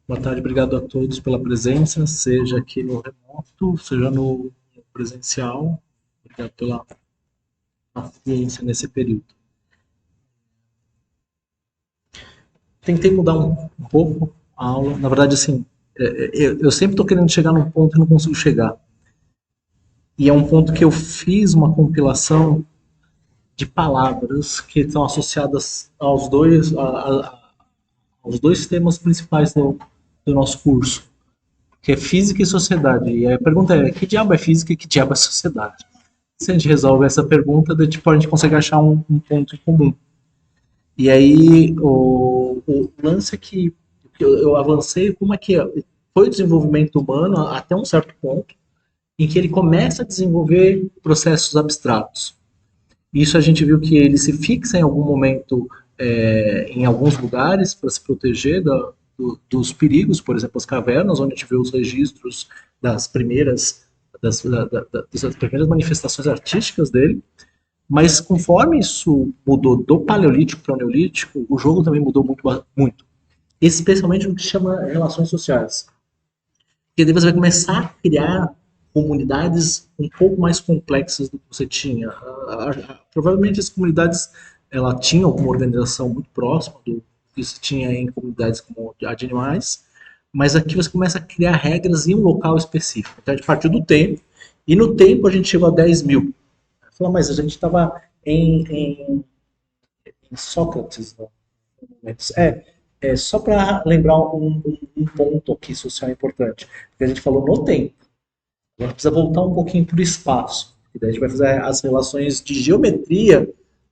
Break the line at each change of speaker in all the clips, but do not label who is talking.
Boa tarde, obrigado a todos pela presença, seja aqui no remoto, seja no presencial. Obrigado pela paciência nesse período. Tentei mudar um pouco a aula, na verdade, assim, eu sempre estou querendo chegar num ponto e não consigo chegar. E é um ponto que eu fiz uma compilação de palavras que estão associadas aos dois temas principais do nosso curso, que é física e sociedade. E a pergunta é: que diabo é física e que diabo é sociedade? Se a gente resolve essa pergunta, tipo, a gente consegue achar um ponto em comum. E aí, o lance é que eu avancei como é que foi o desenvolvimento humano até um certo ponto, em que ele começa a desenvolver processos abstratos. Isso a gente viu que ele se fixa em algum momento em alguns lugares para se proteger dos perigos, por exemplo, as cavernas, onde a gente vê os registros das primeiras, das primeiras manifestações artísticas dele. Mas conforme isso mudou do Paleolítico para o Neolítico, o jogo também mudou muito. Especialmente no que se chama relações sociais. Porque daí você vai começar a criar comunidades um pouco mais complexas do que você tinha. Provavelmente as comunidades ela tinha alguma organização muito próxima do que se tinha em comunidades como a de animais, mas aqui você começa a criar regras em um local específico. Então a gente partiu do tempo, e no tempo a gente chegou a 10 mil. Falou, mas a gente estava em Sócrates, no momento. Só para lembrar um ponto aqui social importante, que a gente falou no tempo. A gente precisa voltar um pouquinho para o espaço. E daí a gente vai fazer as relações de geometria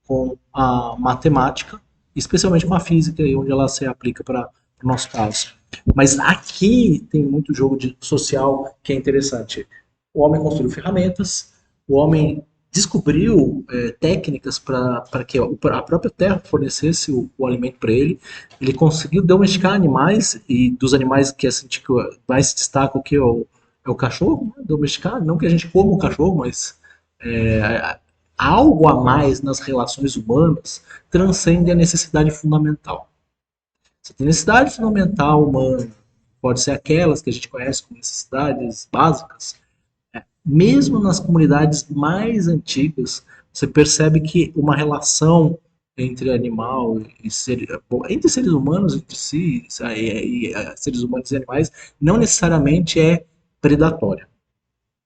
com a matemática, especialmente com a física, onde ela se aplica para o nosso caso. Mas aqui tem muito jogo social que é interessante. O homem construiu ferramentas, o homem descobriu técnicas para que a própria terra fornecesse o alimento para ele. Ele conseguiu domesticar animais, e dos animais que assim, que mais se destaca o que é o cachorro, né? Domesticado. Não que a gente coma o cachorro, mas algo a mais nas relações humanas transcende a necessidade fundamental. Você tem necessidade fundamental humana, pode ser aquelas que a gente conhece como necessidades básicas. Mesmo nas comunidades mais antigas, você percebe que uma relação entre animal e entre seres humanos entre si, seres humanos e animais, não necessariamente é predatória.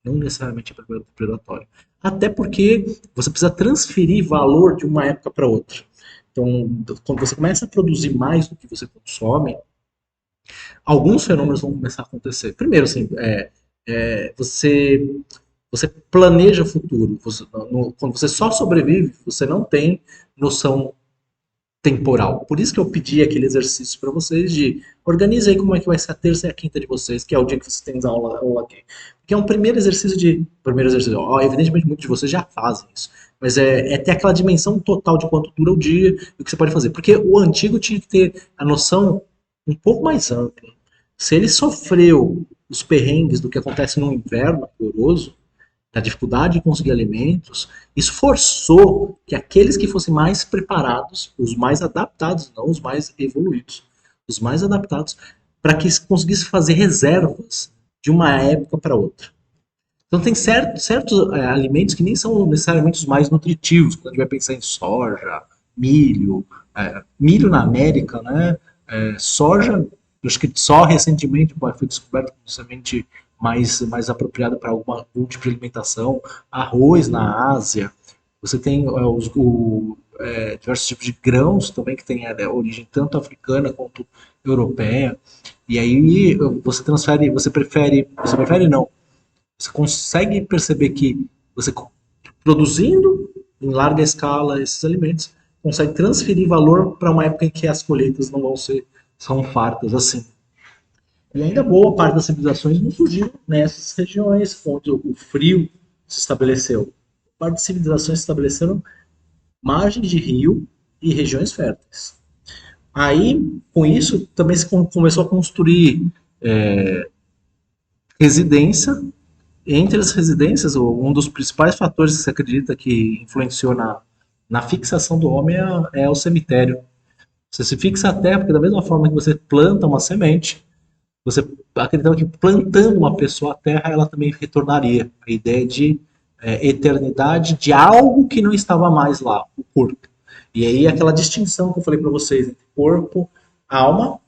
Não necessariamente é predatória. Até porque você precisa transferir valor de uma época para outra. Então, quando você começa a produzir mais do que você consome, alguns fenômenos vão começar a acontecer. Primeiro, assim, você planeja o futuro. Quando você só sobrevive, você não tem noção temporal. Por isso que eu pedi aquele exercício para vocês de organize aí como é que vai ser a terça e a quinta de vocês, que é o dia que vocês têm aula aqui. Que é um primeiro exercício evidentemente muitos de vocês já fazem isso, mas é ter aquela dimensão total de quanto dura o dia e o que você pode fazer. Porque o antigo tinha que ter a noção um pouco mais ampla. Se ele sofreu os perrengues do que acontece no inverno rigoroso, da dificuldade de conseguir alimentos, isso forçou que aqueles que fossem mais preparados, os mais adaptados, não os mais evoluídos, os mais adaptados, para que conseguisse fazer reservas de uma época para outra. Então tem certos alimentos que nem são necessariamente os mais nutritivos, quando a gente vai pensar em soja, milho, milho na América, né? Soja, acho que só recentemente foi descoberto como semente mais apropriada para algum tipo de alimentação. Arroz na Ásia, você tem diversos tipos de grãos também que têm origem tanto africana quanto europeia. E aí você prefere não, você consegue perceber que você produzindo em larga escala esses alimentos consegue transferir valor para uma época em que as colheitas não vão ser tão fartas assim. E ainda boa parte das civilizações não surgiu nessas regiões onde o frio se estabeleceu. Parte das civilizações se estabeleceram margens de rio e regiões férteis. Aí, com isso, também se começou a construir residência. Entre as residências, um dos principais fatores que se acredita que influenciou na fixação do homem é o cemitério. Você se fixa a terra, porque da mesma forma que você planta uma semente, você acreditava que plantando uma pessoa à terra, ela também retornaria. A ideia de eternidade de algo que não estava mais lá, o corpo. E aí aquela distinção que eu falei para vocês entre corpo, alma,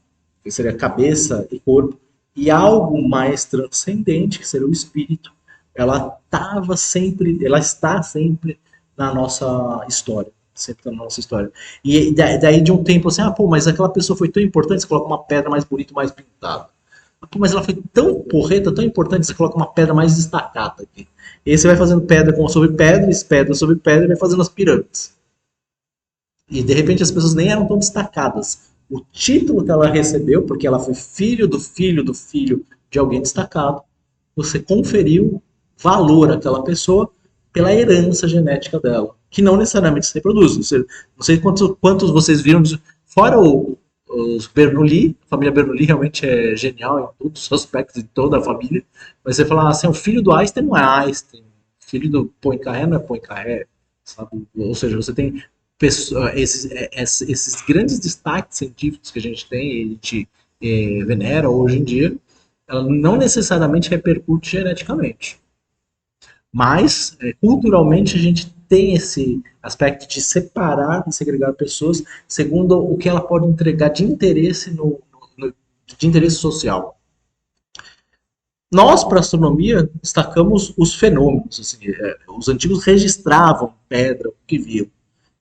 que seria cabeça e corpo, e algo mais transcendente, que seria o espírito, ela está sempre na nossa história. Sempre na nossa história. E daí de um tempo assim, pô, mas aquela pessoa foi tão importante, você coloca uma pedra mais bonita, mais pintada. Pô, mas ela foi tão porreta, tão importante, você coloca uma pedra mais destacada aqui. E aí você vai fazendo pedra sobre pedra, e vai fazendo as pirâmides. E de repente as pessoas nem eram tão destacadas. O título que ela recebeu, porque ela foi filho do filho do filho de alguém destacado, você conferiu valor àquela pessoa pela herança genética dela, que não necessariamente se reproduz. Não sei quantos vocês viram, fora os Bernoulli, a família Bernoulli realmente é genial em todos os aspectos de toda a família, mas você fala assim, o filho do Einstein não é Einstein, o filho do Poincaré não é Poincaré, sabe? Ou seja, você tem esses grandes destaques científicos que a gente tem e a gente venera hoje em dia, ela não necessariamente repercute geneticamente. Mas, culturalmente, a gente tem esse aspecto de separar e segregar pessoas segundo o que ela pode entregar de interesse, de interesse social. Nós, para a astronomia, destacamos os fenômenos. Assim, os antigos registravam pedra, o que viam.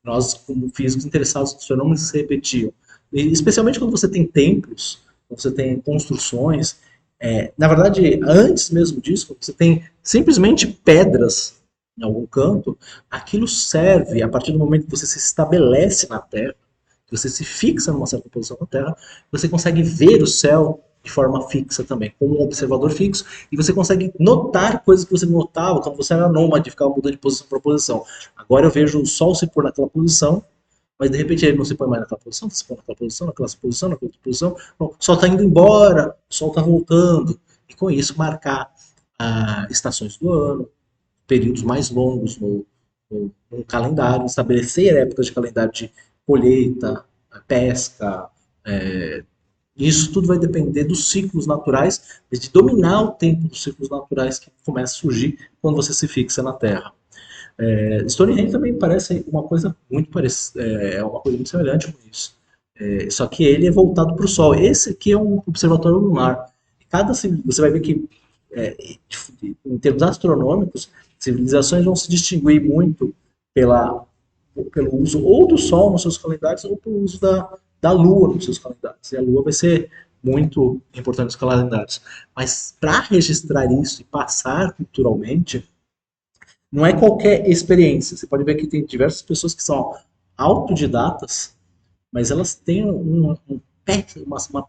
Nós, como físicos interessados nos fenômenos, se repetiam. E, especialmente quando você tem templos, quando você tem construções. Na verdade, antes mesmo disso, quando você tem simplesmente pedras em algum canto, aquilo serve, a partir do momento que você se estabelece na Terra, que você se fixa numa certa posição na Terra, você consegue ver o céu de forma fixa também, como um observador fixo, e você consegue notar coisas que você não notava quando você era nômade, ficava mudando de posição para posição. Agora eu vejo o Sol se pôr naquela posição, mas de repente ele não se põe mais naquela posição, se põe naquela posição, naquela posição, naquela outra posição. Não, o Sol está indo embora, o Sol está voltando, e com isso marcar estações do ano, períodos mais longos no calendário, estabelecer épocas de calendário de colheita, pesca, isso tudo vai depender dos ciclos naturais, de dominar o tempo dos ciclos naturais que começa a surgir quando você se fixa na Terra. Stonehenge também parece uma coisa muito parecida, uma coisa muito semelhante com isso. Só que ele é voltado para o Sol. Esse aqui é um observatório lunar. Você vai ver que, em termos astronômicos, civilizações vão se distinguir muito pelo uso ou do Sol nos seus calendários ou pelo uso da Lua nos seus calendários. E a Lua vai ser muito importante nos calendários. Mas para registrar isso e passar culturalmente, não é qualquer experiência. Você pode ver que tem diversas pessoas que são autodidatas, mas elas têm uma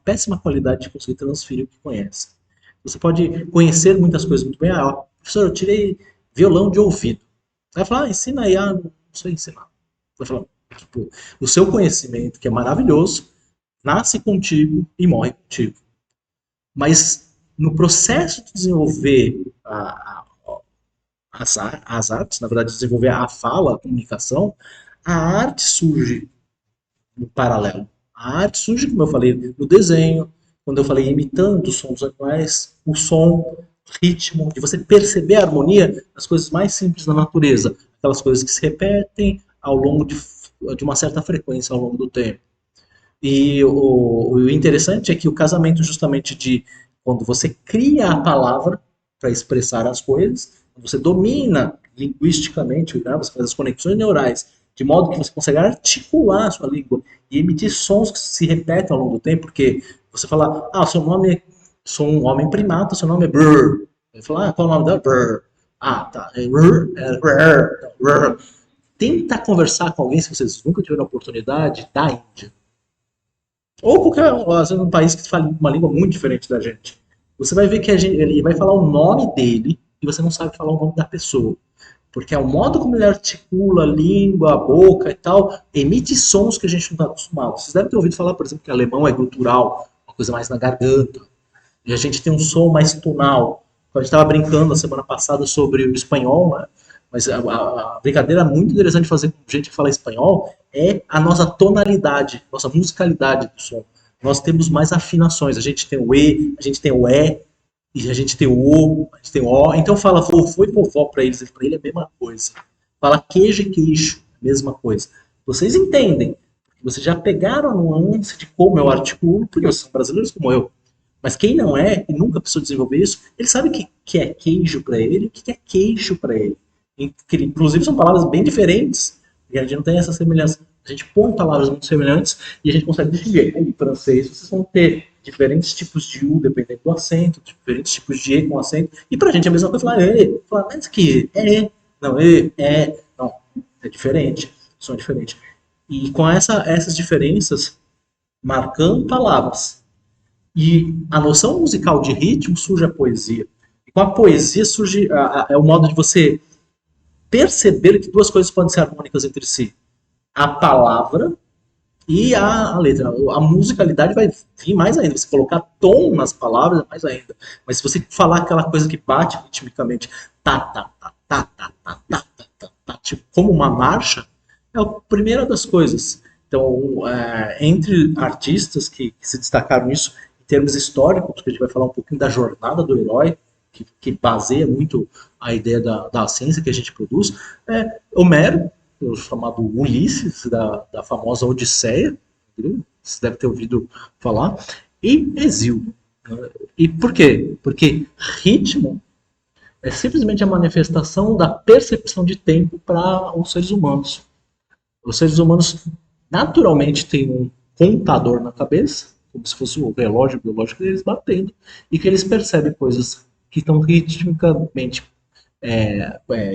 péssima qualidade de conseguir transferir o que conhecem. Você pode conhecer muitas coisas muito bem. Professor, eu tirei violão de ouvido. Você vai falar, ensina aí, não sei ensinar. Você vai falar, tipo, o seu conhecimento, que é maravilhoso, nasce contigo e morre contigo. Mas no processo de desenvolver as artes, na verdade, desenvolver a fala, a comunicação, a arte surge no paralelo. A arte surge, como eu falei, no desenho, quando eu falei imitando os sons dos animais, o som, ritmo, de você perceber a harmonia das coisas mais simples da natureza, aquelas coisas que se repetem ao longo de uma certa frequência ao longo do tempo. E o interessante é que o casamento justamente de quando você cria a palavra para expressar as coisas, você domina linguisticamente, né, você faz as conexões neurais, de modo que você consegue articular a sua língua e emitir sons que se repetem ao longo do tempo, porque você fala, seu nome é, sou um homem primata, seu nome é Brr. Ele fala, qual é o nome dela? Brr. Tá. Brr. Tenta conversar com alguém, se vocês nunca tiveram a oportunidade, da Índia. Ou qualquer, às vezes, um país que fala uma língua muito diferente da gente. Você vai ver que ele vai falar o nome dele e você não sabe falar o nome da pessoa. Porque é o modo como ele articula a língua, a boca e tal, emite sons que a gente não está acostumado. Vocês devem ter ouvido falar, por exemplo, que alemão é gutural, uma coisa mais na garganta. E a gente tem um som mais tonal. A gente estava brincando na semana passada sobre o espanhol, né? Mas a brincadeira muito interessante de fazer com gente que fala espanhol é a nossa tonalidade, nossa musicalidade do som. Nós temos mais afinações. A gente tem o E, a gente tem o E, e a gente tem o O, a gente tem o O. Então fala vovô e vovó para eles. Para ele é a mesma coisa. Fala queijo e queixo, mesma coisa. Vocês entendem. Vocês já pegaram a nuance de como é o artigo, porque vocês são brasileiros como eu. Mas quem não é e nunca precisou desenvolver isso, ele sabe o que é queijo para ele e o que é queixo para ele. Inclusive são palavras bem diferentes, e a gente não tem essa semelhança. A gente põe palavras muito semelhantes e a gente consegue distinguir. Em francês vocês vão ter diferentes tipos de U dependendo do acento, diferentes tipos de E com acento, e pra gente é a mesma coisa falar E. Falar, mas que é, não, não, é diferente, são diferentes. E com essas diferenças, marcando palavras. E a noção musical de ritmo surge a poesia. E com a poesia surge é o modo de você perceber que duas coisas podem ser harmônicas entre si. A palavra e a letra. A musicalidade vai vir mais ainda. Você colocar tom nas palavras, mais ainda. Mas se você falar aquela coisa que bate ritmicamente, tá, tá, tá, tá, tá, tá, tá, tá, tá, tá, tipo, como uma marcha, é a primeira das coisas. Então, entre artistas que se destacaram nisso, em termos históricos, porque a gente vai falar um pouquinho da jornada do herói, que baseia muito a ideia da ciência que a gente produz, Homero, o chamado Ulisses, da famosa Odisseia, você deve ter ouvido falar, e Exílio. E por quê? Porque ritmo é simplesmente a manifestação da percepção de tempo para os seres humanos. Os seres humanos naturalmente têm um contador na cabeça, como se fosse o relógio biológico deles batendo, e que eles percebem coisas que estão ritmicamente,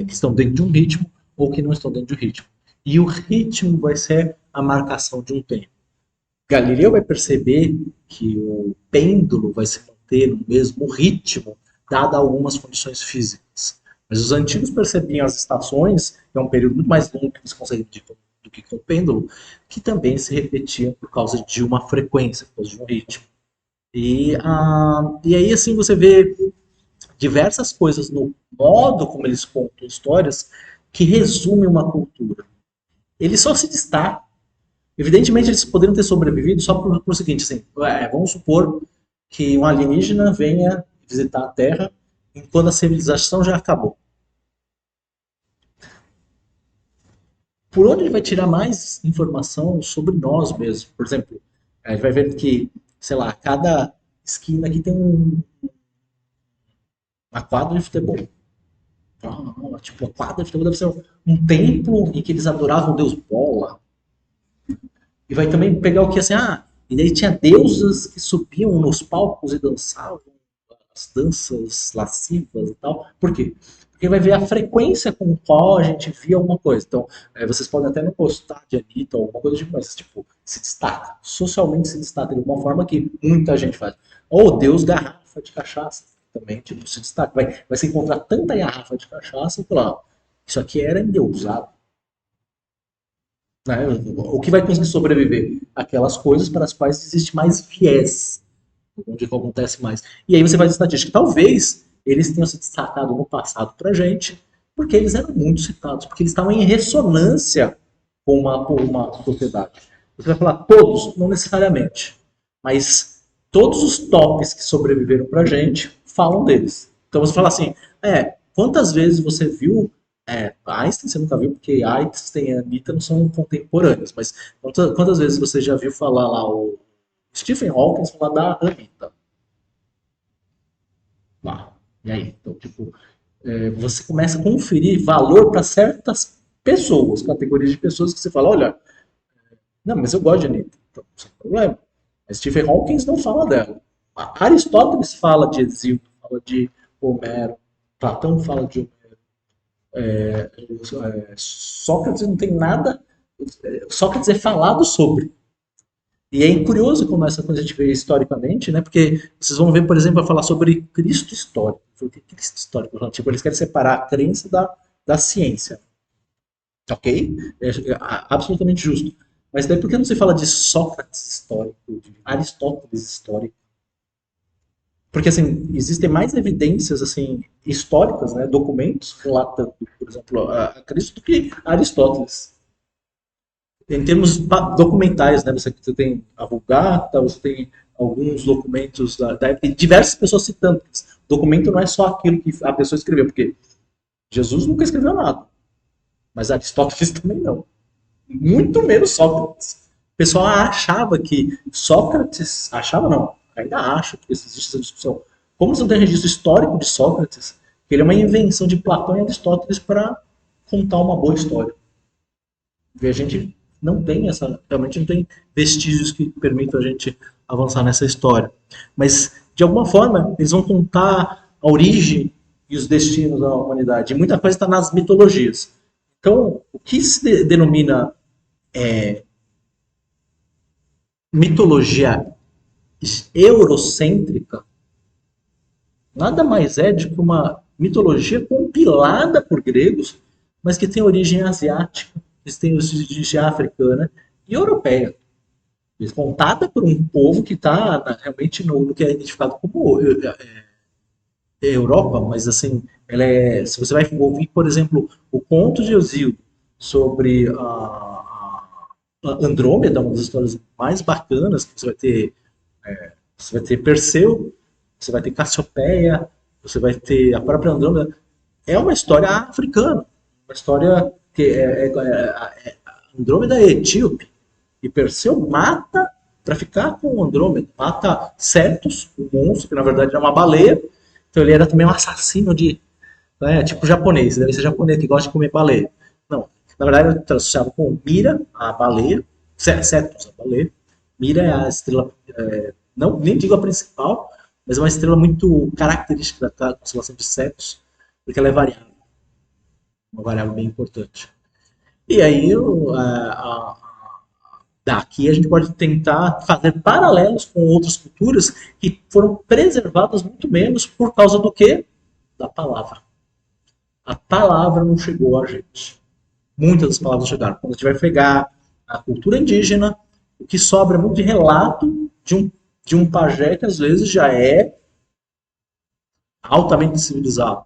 que estão dentro de um ritmo ou que não estão dentro de um ritmo. E o ritmo vai ser a marcação de um tempo. Galileu vai perceber que o pêndulo vai se manter no mesmo ritmo, dada algumas condições físicas. Mas os antigos percebiam as estações, que é um período muito mais longo que você consegue medir do que com o pêndulo, que também se repetiam por causa de uma frequência, por causa de um ritmo. E aí, assim, você vê diversas coisas no modo como eles contam histórias que resumem uma cultura. Eles só se destacam. Evidentemente, eles poderiam ter sobrevivido só por o seguinte, assim, vamos supor que um alienígena venha visitar a Terra enquanto a civilização já acabou. Por onde ele vai tirar mais informação sobre nós mesmos? Por exemplo, a gente vai ver que, sei lá, cada esquina aqui tem uma quadra de futebol. Tipo, a quadra de futebol deve ser um templo em que eles adoravam o deus Bola. E vai também pegar o que assim, e daí tinha deusas que subiam nos palcos e dançavam as danças lascivas e tal. Por quê? Porque vai ver a frequência com a qual a gente via alguma coisa. Então, vocês podem até não gostar de Anitta ou alguma coisa tipo, mas tipo, se destaca. Socialmente se destaca de uma forma que muita gente faz. Ou Deus garrafa de cachaça também, tipo, se destaca. Vai se encontrar tanta garrafa de cachaça que lá, isso aqui era endeusado. Né? O que vai conseguir sobreviver? Aquelas coisas para as quais existe mais viés, onde acontece mais. E aí você faz estatística. Talvez eles tenham se destacado no passado para a gente, porque eles eram muito citados, porque eles estavam em ressonância com uma sociedade. Você vai falar todos? Não necessariamente. Mas todos os tops que sobreviveram para a gente falam deles. Então você fala assim, quantas vezes você viu Einstein você nunca viu, porque Einstein e a Anitta não são contemporâneos, mas quantas vezes você já viu falar lá o Stephen Hawking falar da Anitta? Lá. E aí? Então, tipo, você começa a conferir valor para certas pessoas, categorias de pessoas que você fala, olha, não, mas eu gosto de Anitta, então, sem problema. Mas Stephen Hawking não fala dela. Aristóteles fala de Exílio, fala de Homero, Platão fala de Sócrates não tem nada. Sócrates é falado sobre. E é curioso como essa coisa a gente vê historicamente, né? Porque vocês vão ver, por exemplo, a falar sobre Cristo histórico. O que é Cristo histórico? Tipo, eles querem separar a crença da ciência. Ok? Absolutamente justo. Mas daí por que não se fala de Sócrates histórico, de Aristóteles histórico? Porque assim existem mais evidências assim históricas, né, documentos relatando, por exemplo, a Cristo do que Aristóteles. Em termos documentais, né? Você tem a Vulgata, você tem alguns documentos da época, e diversas pessoas citando. Documento não é só aquilo que a pessoa escreveu, porque Jesus nunca escreveu nada, mas Aristóteles também não. Muito menos Sócrates. O pessoal achava que Sócrates, achava não, ainda acha que existe essa discussão. Como você não tem registro histórico de Sócrates, que ele é uma invenção de Platão e Aristóteles para contar uma boa história. E a gente não tem essa, realmente não tem vestígios que permitam a gente avançar nessa história. Mas, de alguma forma, eles vão contar a origem e os destinos da humanidade. E muita coisa está nas mitologias. Então, o que se denomina mitologia eurocêntrica nada mais é do que uma mitologia compilada por gregos, mas que tem origem asiática, que tem origem africana e europeia. Contada por um povo que está realmente no que é identificado como Europa, mas assim, se você vai ouvir, por exemplo, o conto de Hesíodo sobre a Andrômeda, uma das histórias mais bacanas, que você vai ter Perseu, você vai ter Cassiopeia, você vai ter a própria Andrômeda. É uma história africana, uma história que Andrômeda é etíope, e Perseu mata para ficar com Andrômeda, mata Cetus, o monstro, que na verdade era uma baleia, então ele era também um assassino de. Né, tipo japonês, deve ser japonês que gosta de comer baleia. Não, na verdade ele associava com Mira, a baleia, Cetus, a baleia. Mira é a estrela, não, nem digo a principal, mas é uma estrela muito característica da constelação de Cetus, porque ela é variável, uma variável bem importante. E aí, daqui a gente pode tentar fazer paralelos com outras culturas que foram preservadas muito menos por causa do quê? Da palavra. A palavra não chegou a gente. Muitas das palavras chegaram. Quando a gente vai pegar a cultura indígena, o que sobra é muito de relato de um pajé que às vezes já é altamente civilizado.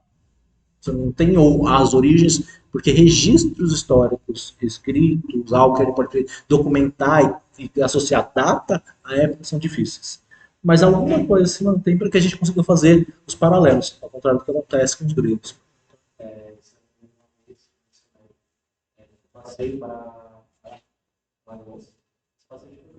Você não tem as origens, porque registros históricos escritos, algo que a gente pode documentar e associar data à época são difíceis. Mas alguma coisa se mantém para que a gente consiga fazer os paralelos, ao contrário do que acontece com os gregos. Passei para você. Passei para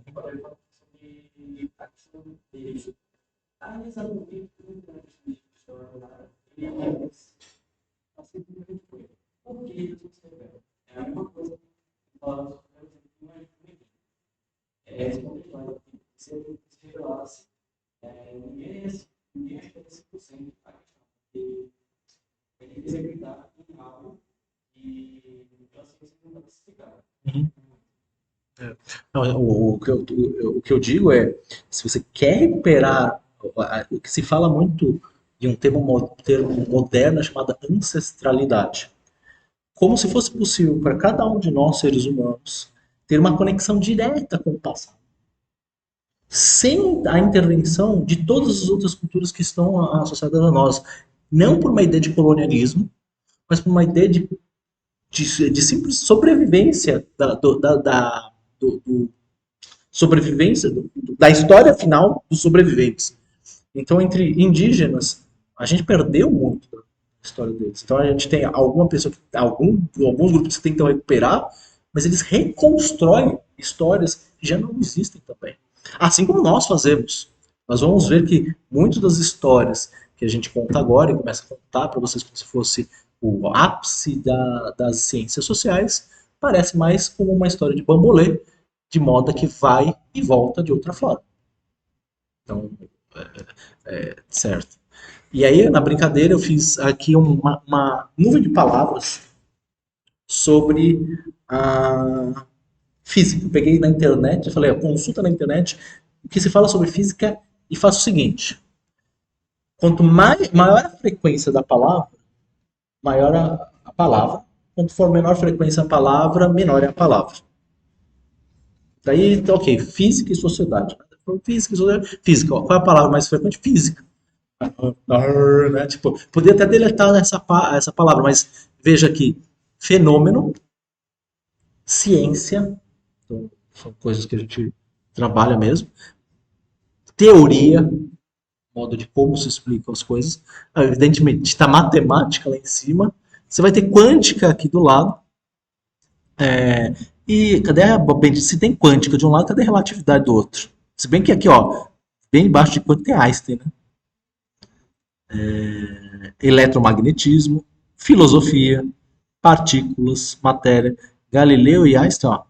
uma pergunta sobre a questão deles. Analisando o vídeo de história, eles simplesmente foi. Por que eles observaram? É a mesma coisa que falamos sobre o exemplo responder se ele se revelasse, ninguém acha que é 100% a questão. Ele quis acreditar em algo e a ciência não estava explicada. Não, o que eu digo é, se você quer recuperar, o que se fala muito de um termo moderno chamado ancestralidade. Como se fosse possível para cada um de nós, seres humanos, ter uma conexão direta com o passado. Sem a intervenção de todas as outras culturas que estão associadas a nós. Não por uma ideia de colonialismo, mas por uma ideia de simples sobrevivência do sobrevivência da história final dos sobreviventes. Então, entre indígenas, a gente perdeu muito da história deles. Então, a gente tem alguma pessoa, alguns grupos que tentam recuperar, mas eles reconstroem histórias que já não existem também. Assim como nós fazemos. Nós vamos ver que muitas das histórias que a gente conta agora e começa a contar para vocês como se fosse o ápice das ciências sociais, parece mais como uma história de bambolê, de moda que vai e volta de outra forma. Então, certo. E aí, na brincadeira, eu fiz aqui uma nuvem de palavras sobre a física. Eu peguei na internet, eu falei, consulta na internet o que se fala sobre física e faço o seguinte. Quanto maior a frequência da palavra, maior a palavra. Quanto for menor a frequência a palavra, menor é a palavra. Daí, ok, física e sociedade. Física e sociedade. Física, qual é a palavra mais frequente? Física. Né? Tipo, podia até deletar essa palavra, mas veja aqui, fenômeno, ciência, então, são coisas que a gente trabalha mesmo, teoria, modo de como se explicam as coisas, evidentemente está matemática lá em cima, você vai ter quântica aqui do lado, e cadê se tem quântica de um lado, cadê a relatividade do outro? Se bem que aqui, ó, bem embaixo de quântica tem Einstein, né? Eletromagnetismo, filosofia, partículas, matéria. Galileu e Einstein, ó,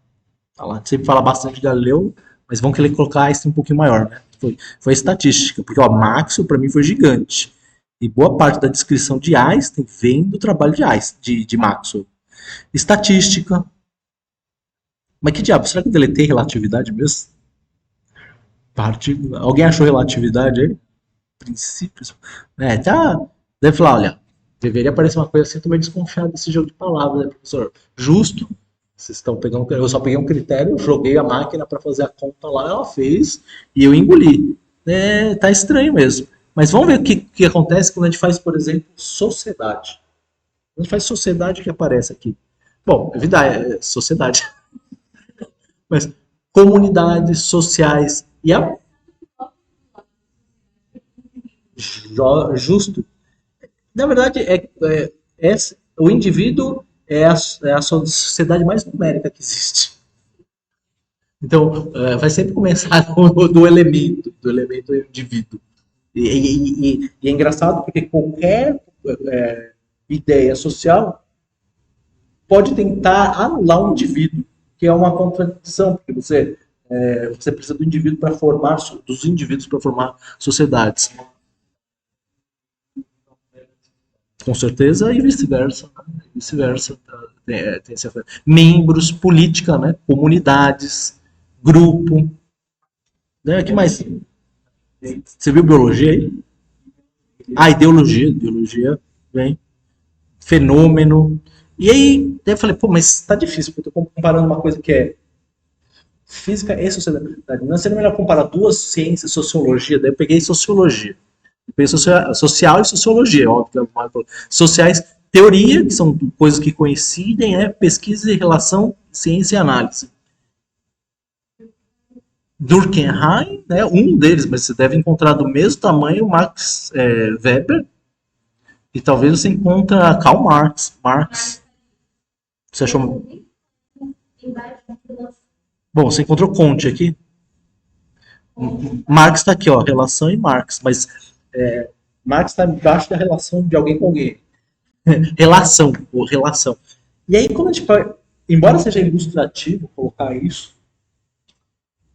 tá lá. A gente sempre fala bastante de Galileu, mas vão querer colocar Einstein um pouquinho maior, né? Foi estatística, porque ó, Maxwell para mim foi gigante. E boa parte da descrição de Einstein vem do trabalho de Einstein, de Maxwell. Estatística. Mas que diabo, será que eu deletei relatividade mesmo? Partícula. Alguém achou relatividade aí? Princípios. Tá. Deve falar, olha, deveria aparecer uma coisa assim, eu tô meio desconfiado desse jogo de palavras, né, professor? Justo. Vocês estão pegando. Eu só peguei um critério, joguei a máquina para fazer a conta lá, ela fez e eu engoli. Tá estranho mesmo. Mas vamos ver o que acontece quando a gente faz, por exemplo, sociedade. Quando a gente faz sociedade, o que aparece aqui? Bom, é vida, é sociedade. Mas comunidades sociais e a justo. Na verdade, o indivíduo é a sociedade mais numérica que existe. Então, vai sempre começar do elemento indivíduo. E é engraçado porque qualquer ideia social pode tentar anular o indivíduo, que é uma contradição, porque você precisa do indivíduo para formar, dos indivíduos para formar sociedades. Com certeza, e vice-versa. Né? Vice-versa. Tem membros, política, né? Comunidades, grupo. Né? O que mais? Você viu biologia aí? Ah, ideologia. Ideologia, bem. Fenômeno. E aí, eu falei, pô, mas tá difícil, porque eu tô comparando uma coisa que é física e sociedade. Não seria melhor comparar duas ciências, sociologia? Daí eu peguei sociologia. Social e sociologia, óbvio. Sociais, teoria, que são coisas que coincidem, né? Pesquisa e relação, ciência e análise. Durkheim, né? Um deles, mas você deve encontrar do mesmo tamanho Max Weber e talvez você encontre Karl Marx. Você achou? Bom, você encontrou Conte aqui. Marx está aqui, ó, relação e Marx, mas Marx está embaixo da relação de alguém com alguém. Relação, ou relação. E aí, quando a gente embora seja ilustrativo colocar isso,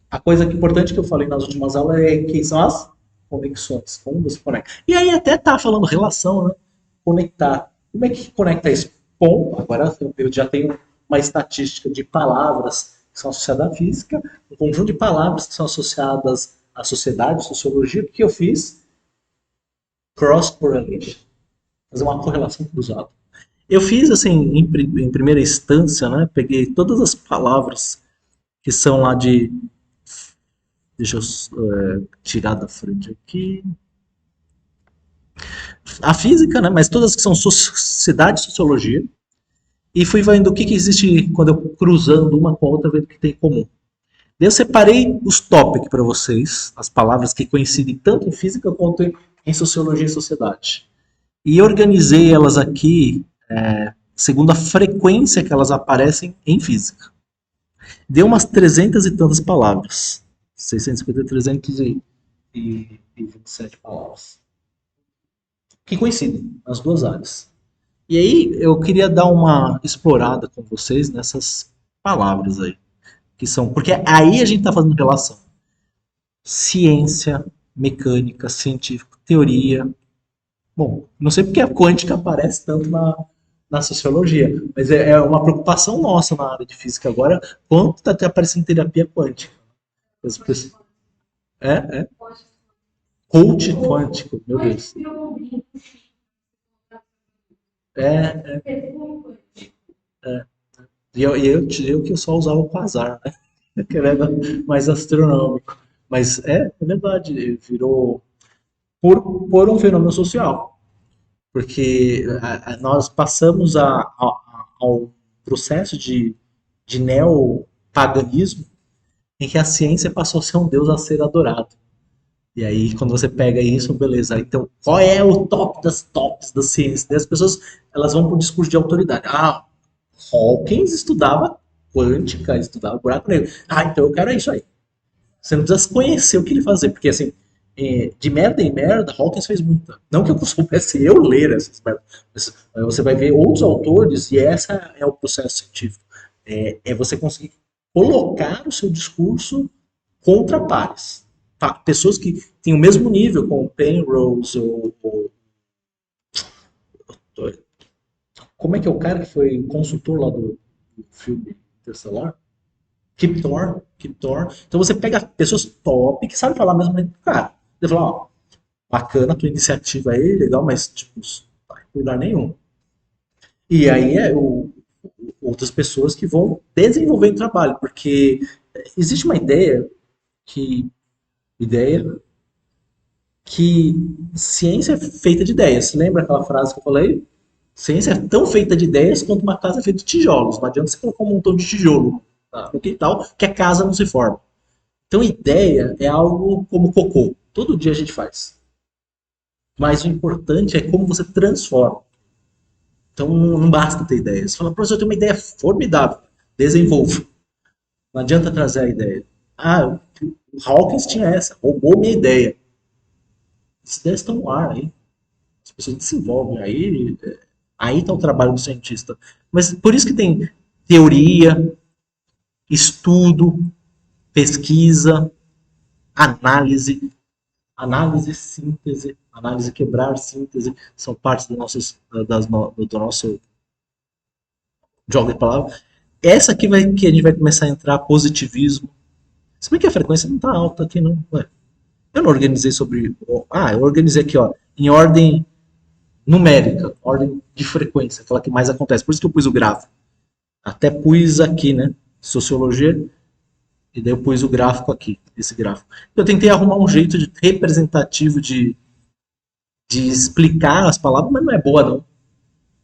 a coisa importante que eu falei nas últimas aulas é que são as conexões, como você conecta. E aí até tá falando relação, né? Conectar. Como é que conecta isso? Bom, agora eu já tenho uma estatística de palavras que são associadas à física, um conjunto de palavras que são associadas à sociedade, sociologia. O que eu fiz? Cross correlation. Fazer uma correlação cruzada. Eu fiz assim, em primeira instância, né? Peguei todas as palavras que são lá de. Deixa eu tirar da frente aqui. A física, né? Mas todas que são sociedade e sociologia. E fui vendo o que existe quando eu cruzando uma com a outra, vendo o que tem em comum. Daí eu separei os tópicos para vocês, as palavras que coincidem tanto em física quanto em sociologia e sociedade. E organizei elas aqui segundo a frequência que elas aparecem em física. Deu umas 300 e tantas palavras. 650, 327 palavras. Que coincidem nas duas áreas. E aí eu queria dar uma explorada com vocês nessas palavras aí. Que são, porque aí a gente está fazendo relação. Ciência, mecânica, científico, teoria. Bom, não sei porque a quântica aparece tanto na sociologia, mas é uma preocupação nossa na área de física agora, quanto está aparecendo terapia quântica. É. Coach quântico, meu Deus. É. E eu que só usava o quasar, né? Que era mais astronômico. Mas é verdade, virou. por um fenômeno social. Porque nós passamos ao processo de neopaganismo em que a ciência passou a ser um deus a ser adorado. E aí, quando você pega isso, beleza. Então, qual é o top das tops da ciência? Daí as pessoas elas vão para o discurso de autoridade. Ah, Hawkins estudava quântica, estudava buraco negro. Ah, então eu quero isso aí. Você não precisa conhecer o que ele fazia, porque assim, de merda em merda, Hawkins fez muita. Não que eu soubesse eu ler essas merdas, mas você vai ver outros autores e essa é o processo científico. É você conseguir colocar o seu discurso contra pares. Tá? Pessoas que têm o mesmo nível, como Penrose como é que é o cara que foi consultor lá do filme Interstellar? Kip Thorne, Kip Thorne. Então você pega pessoas top que sabem falar mesmo do cara. Você fala, ó, bacana a tua iniciativa aí, legal, mas tipo, não vai em lugar nenhum. E aí outras pessoas que vão desenvolver o trabalho, porque existe uma que ideia que ciência é feita de ideias. Lembra aquela frase que eu falei? Ciência é tão feita de ideias quanto uma casa é feita de tijolos. Não adianta você colocar um montão de tijolo no quintal que a casa não se forma. Então, ideia é algo como cocô. Todo dia a gente faz. Mas o importante é como você transforma. Então, não basta ter ideia. Você fala, professor, eu tenho uma ideia formidável. Desenvolvo. Não adianta trazer a ideia. Ah, o Hawkins tinha essa. Roubou minha ideia. As ideias estão no ar aí. As pessoas desenvolvem. Aí está o trabalho do cientista. Mas por isso que tem teoria, estudo, pesquisa, análise, síntese, análise quebrar, síntese, são partes do nosso jogo de palavras. Essa aqui que a gente vai começar a entrar positivismo. Se bem que a frequência não está alta aqui, não. Ué. Eu não organizei sobre. Ah, eu organizei aqui, ó, em ordem numérica, ordem de frequência, aquela que mais acontece. Por isso que eu pus o gráfico. Até pus aqui, né? Sociologia, e daí eu pus o gráfico aqui, esse gráfico. Eu tentei arrumar um jeito representativo de explicar as palavras, mas não é boa, não.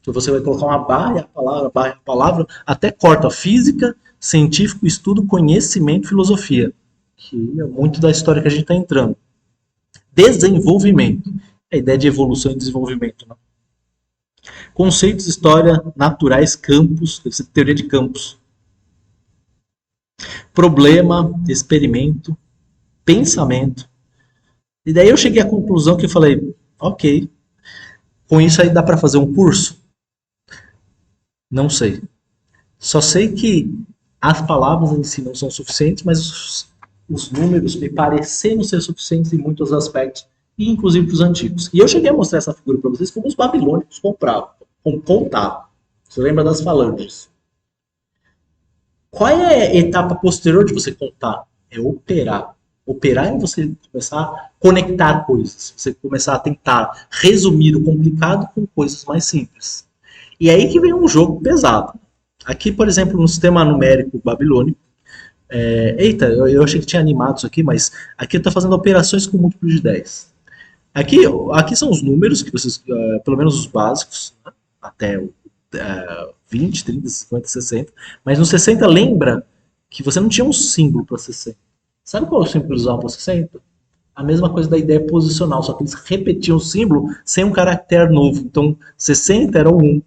Então você vai colocar uma barra e a palavra, até corta física, científico, estudo, conhecimento, filosofia. Que é muito da história que a gente está entrando. Desenvolvimento. A ideia de evolução e desenvolvimento. Né? Conceitos, história, naturais, campos, deve ser teoria de campos. Problema, experimento, pensamento. E daí eu cheguei à conclusão que eu falei, ok, com isso aí dá para fazer um curso? Não sei. Só sei que as palavras em si não são suficientes, mas os números me pareceram ser suficientes em muitos aspectos, e inclusive para os antigos. E eu cheguei a mostrar essa figura para vocês como os babilônicos contavam. Você lembra das falanges? Qual é a etapa posterior de você contar? É operar. Operar é você começar a conectar coisas, você começar a tentar resumir o complicado com coisas mais simples. E aí que vem um jogo pesado. Aqui, por exemplo, no sistema numérico babilônico, eita, eu achei que tinha animado isso aqui, mas aqui está fazendo operações com múltiplos de 10. Aqui são os números, que vocês, pelo menos os básicos, né? Até 20, 30, 50, 60. Mas no 60 lembra que você não tinha um símbolo para 60. Sabe qual é o símbolo que eles usavam para 60? A mesma coisa da ideia posicional, só que eles repetiam o símbolo sem um caractere novo. Então 60 era o 1.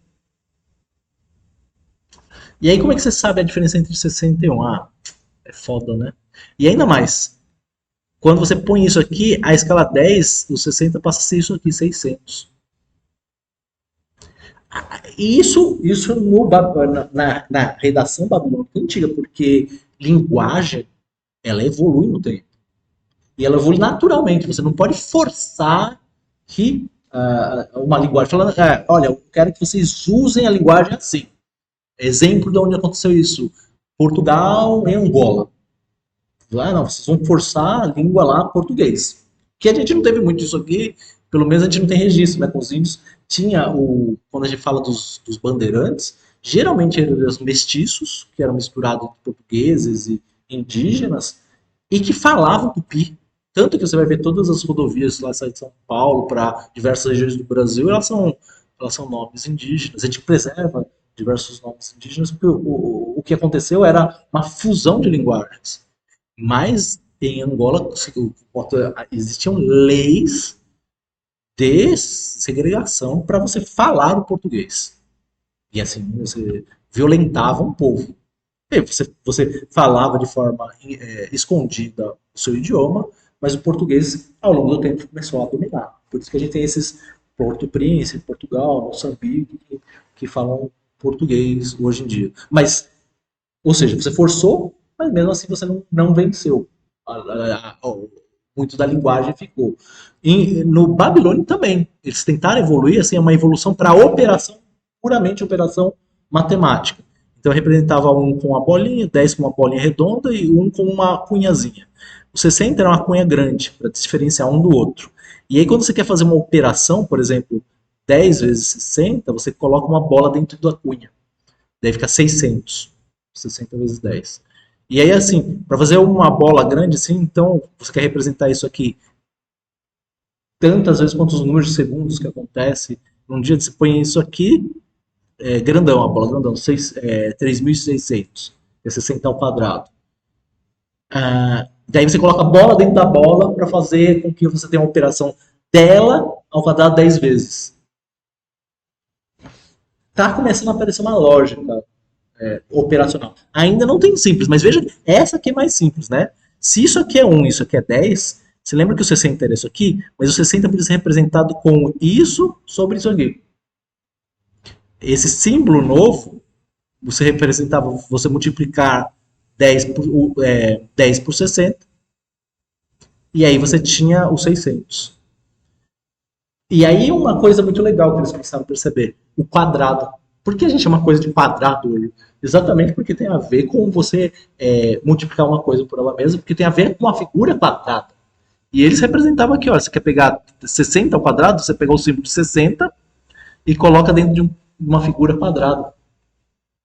E aí como é que você sabe a diferença entre 60 e 1? Ah, é foda, né? E ainda mais, quando você põe isso aqui, a escala 10, o 60 passa a ser isso aqui, 600. E isso na redação babilônica antiga, porque linguagem, ela evolui no tempo. E ela evolui naturalmente. Você não pode forçar que uma linguagem, falando, olha, eu quero que vocês usem a linguagem assim. Exemplo de onde aconteceu isso. Portugal em Angola. Ah, não, vocês vão forçar a língua lá português. Que a gente não teve muito disso aqui, pelo menos a gente não tem registro, né? Com os índios tinha quando a gente fala dos bandeirantes, geralmente eram os mestiços, que eram misturados de portugueses e indígenas, e que falavam tupi. Tanto que você vai ver todas as rodovias lá de São Paulo para diversas regiões do Brasil, elas são nomes indígenas. A gente preserva diversos nomes indígenas porque o que aconteceu era uma fusão de linguagens. Mas em Angola existiam leis de segregação para você falar o português. E assim, você violentava um povo. Você falava de forma escondida o seu idioma, mas o português, ao longo do tempo, começou a dominar. Por isso que a gente tem esses Porto Príncipe, Portugal, Moçambique, que falam português hoje em dia. Mas, ou seja, você forçou, mas mesmo assim você não venceu. Muito da linguagem ficou. E no Babilônio também. Eles tentaram evoluir, assim, é uma evolução para operação, puramente operação matemática. Então representava um com uma bolinha, 10 com uma bolinha redonda e um com uma cunhazinha. O 60 era uma cunha grande, para diferenciar um do outro. E aí quando você quer fazer uma operação, por exemplo, 10 vezes 60, você coloca uma bola dentro da cunha. Daí fica 600. 60 vezes 10. E aí, assim, para fazer uma bola grande assim, então você quer representar isso aqui tantas vezes quanto os números de segundos que acontece. Num dia você põe isso aqui, grandão, a bola grandão, 3.600. É 60 ao quadrado. Daí você coloca a bola dentro da bola para fazer com que você tenha uma operação dela ao quadrado 10 vezes. Tá começando a aparecer uma lógica operacional. Ainda não tem simples, mas veja, essa aqui é mais simples, né? Se isso aqui é 1, isso aqui é 10, você lembra que o 60 era isso aqui? Mas o 60 podia ser representado com isso sobre isso aqui. Esse símbolo novo, você representava, você multiplicar 10 por 60, e aí você tinha os 600. E aí uma coisa muito legal que eles começaram a perceber, o quadrado. Por que a gente chama coisa de quadrado hoje? Exatamente porque tem a ver com você multiplicar uma coisa por ela mesma, porque tem a ver com a figura quadrada. E eles representavam aqui, ó, você quer pegar 60 ao quadrado, você pega o símbolo de 60 e coloca dentro de uma figura quadrada.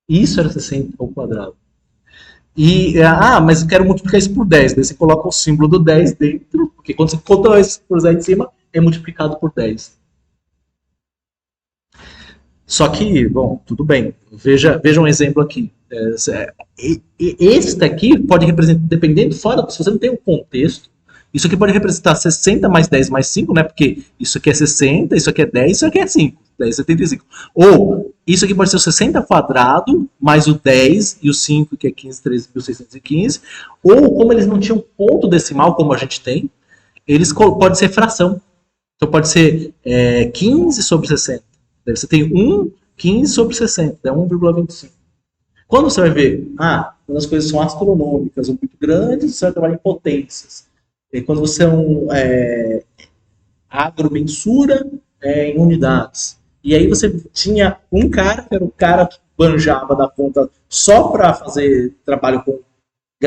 Isso era 60 ao quadrado. E, mas eu quero multiplicar isso por 10. Daí você coloca o símbolo do 10 dentro, porque quando você conta isso por 10 em cima, é multiplicado por 10. Só que, bom, tudo bem. Veja um exemplo aqui. Esse daqui pode representar, dependendo, fora, se você não tem um contexto, isso aqui pode representar 60 mais 10 mais 5, né? Porque isso aqui é 60, isso aqui é 10, isso aqui é 5. 10, 75. Ou isso aqui pode ser o 60 quadrado, mais o 10 e o 5, que é 15, 13.615. Ou, como eles não tinham ponto decimal, como a gente tem, eles pode ser fração. Então pode ser 15 sobre 60. Daí você tem 15 sobre 60, é 1,25. Quando você vai ver, quando as coisas são astronômicas ou muito grandes, você vai trabalhar em potências. E quando você agromensura em unidades. E aí você tinha um cara, que era o cara que banjava da conta só para fazer trabalho com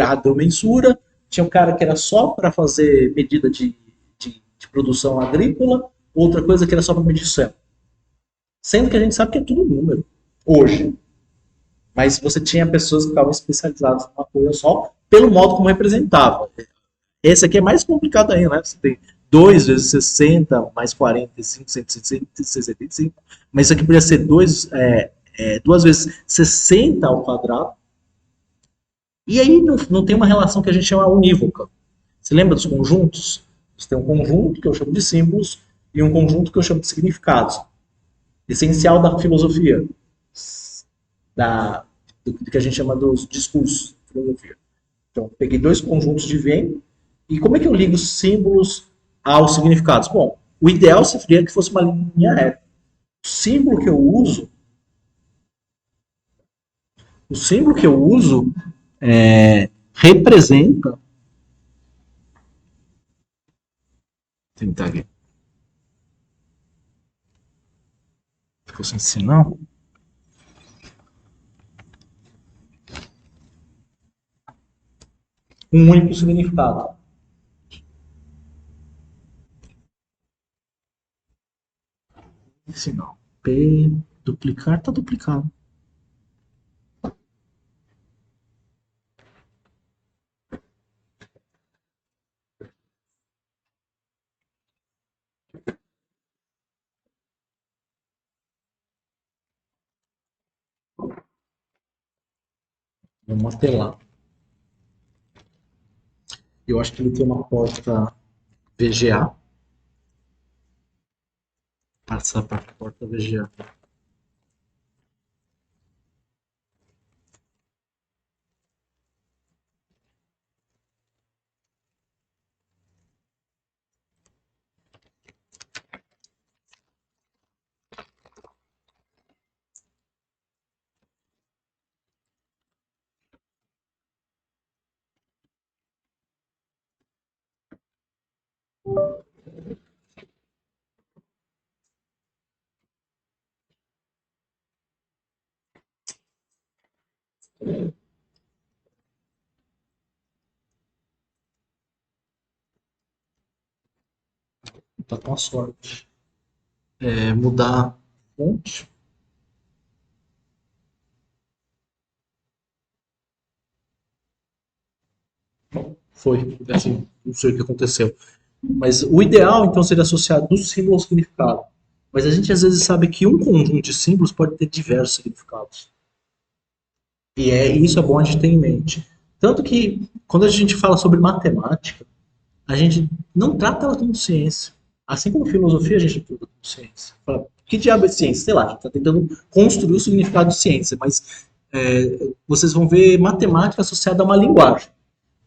agromensura, tinha um cara que era só para fazer medida de produção agrícola, outra coisa que era só para medição. Sendo que a gente sabe que é tudo número, hoje. Mas você tinha pessoas que ficavam especializadas numa coisa só, pelo modo como representava. Esse aqui é mais complicado ainda, né? Você tem 2 vezes 60 mais 45, 165. Mas isso aqui poderia ser 2 vezes 60 ao quadrado. E aí não tem uma relação que a gente chama unívoca. Você lembra dos conjuntos? Você tem um conjunto que eu chamo de símbolos e um conjunto que eu chamo de significados. Essencial da filosofia, do que a gente chama dos discursos de filosofia. Então, peguei dois conjuntos de Venn e como é que eu ligo os símbolos aos significados? Bom, o ideal seria que fosse uma linha reta. O símbolo que eu uso representa. Vou tentar aqui. Ficou sem sinal? Um único significado. Sinal. P, duplicar, tá duplicado. Vamos até lá. Eu acho que ele tem uma porta VGA. Passar para a porta VGA. Tá com a sorte. Mudar a fonte. Foi, assim, não sei o que aconteceu. Mas o ideal, então, seria associar do símbolo ao significado. Mas a gente às vezes sabe que um conjunto de símbolos pode ter diversos significados. Isso é bom a gente ter em mente. Tanto que, quando a gente fala sobre matemática, a gente não trata ela como ciência. Assim como filosofia, a gente trata como ciência. Fala, que diabo é ciência? Sei lá, a gente está tentando construir o significado de ciência, mas vocês vão ver matemática associada a uma linguagem.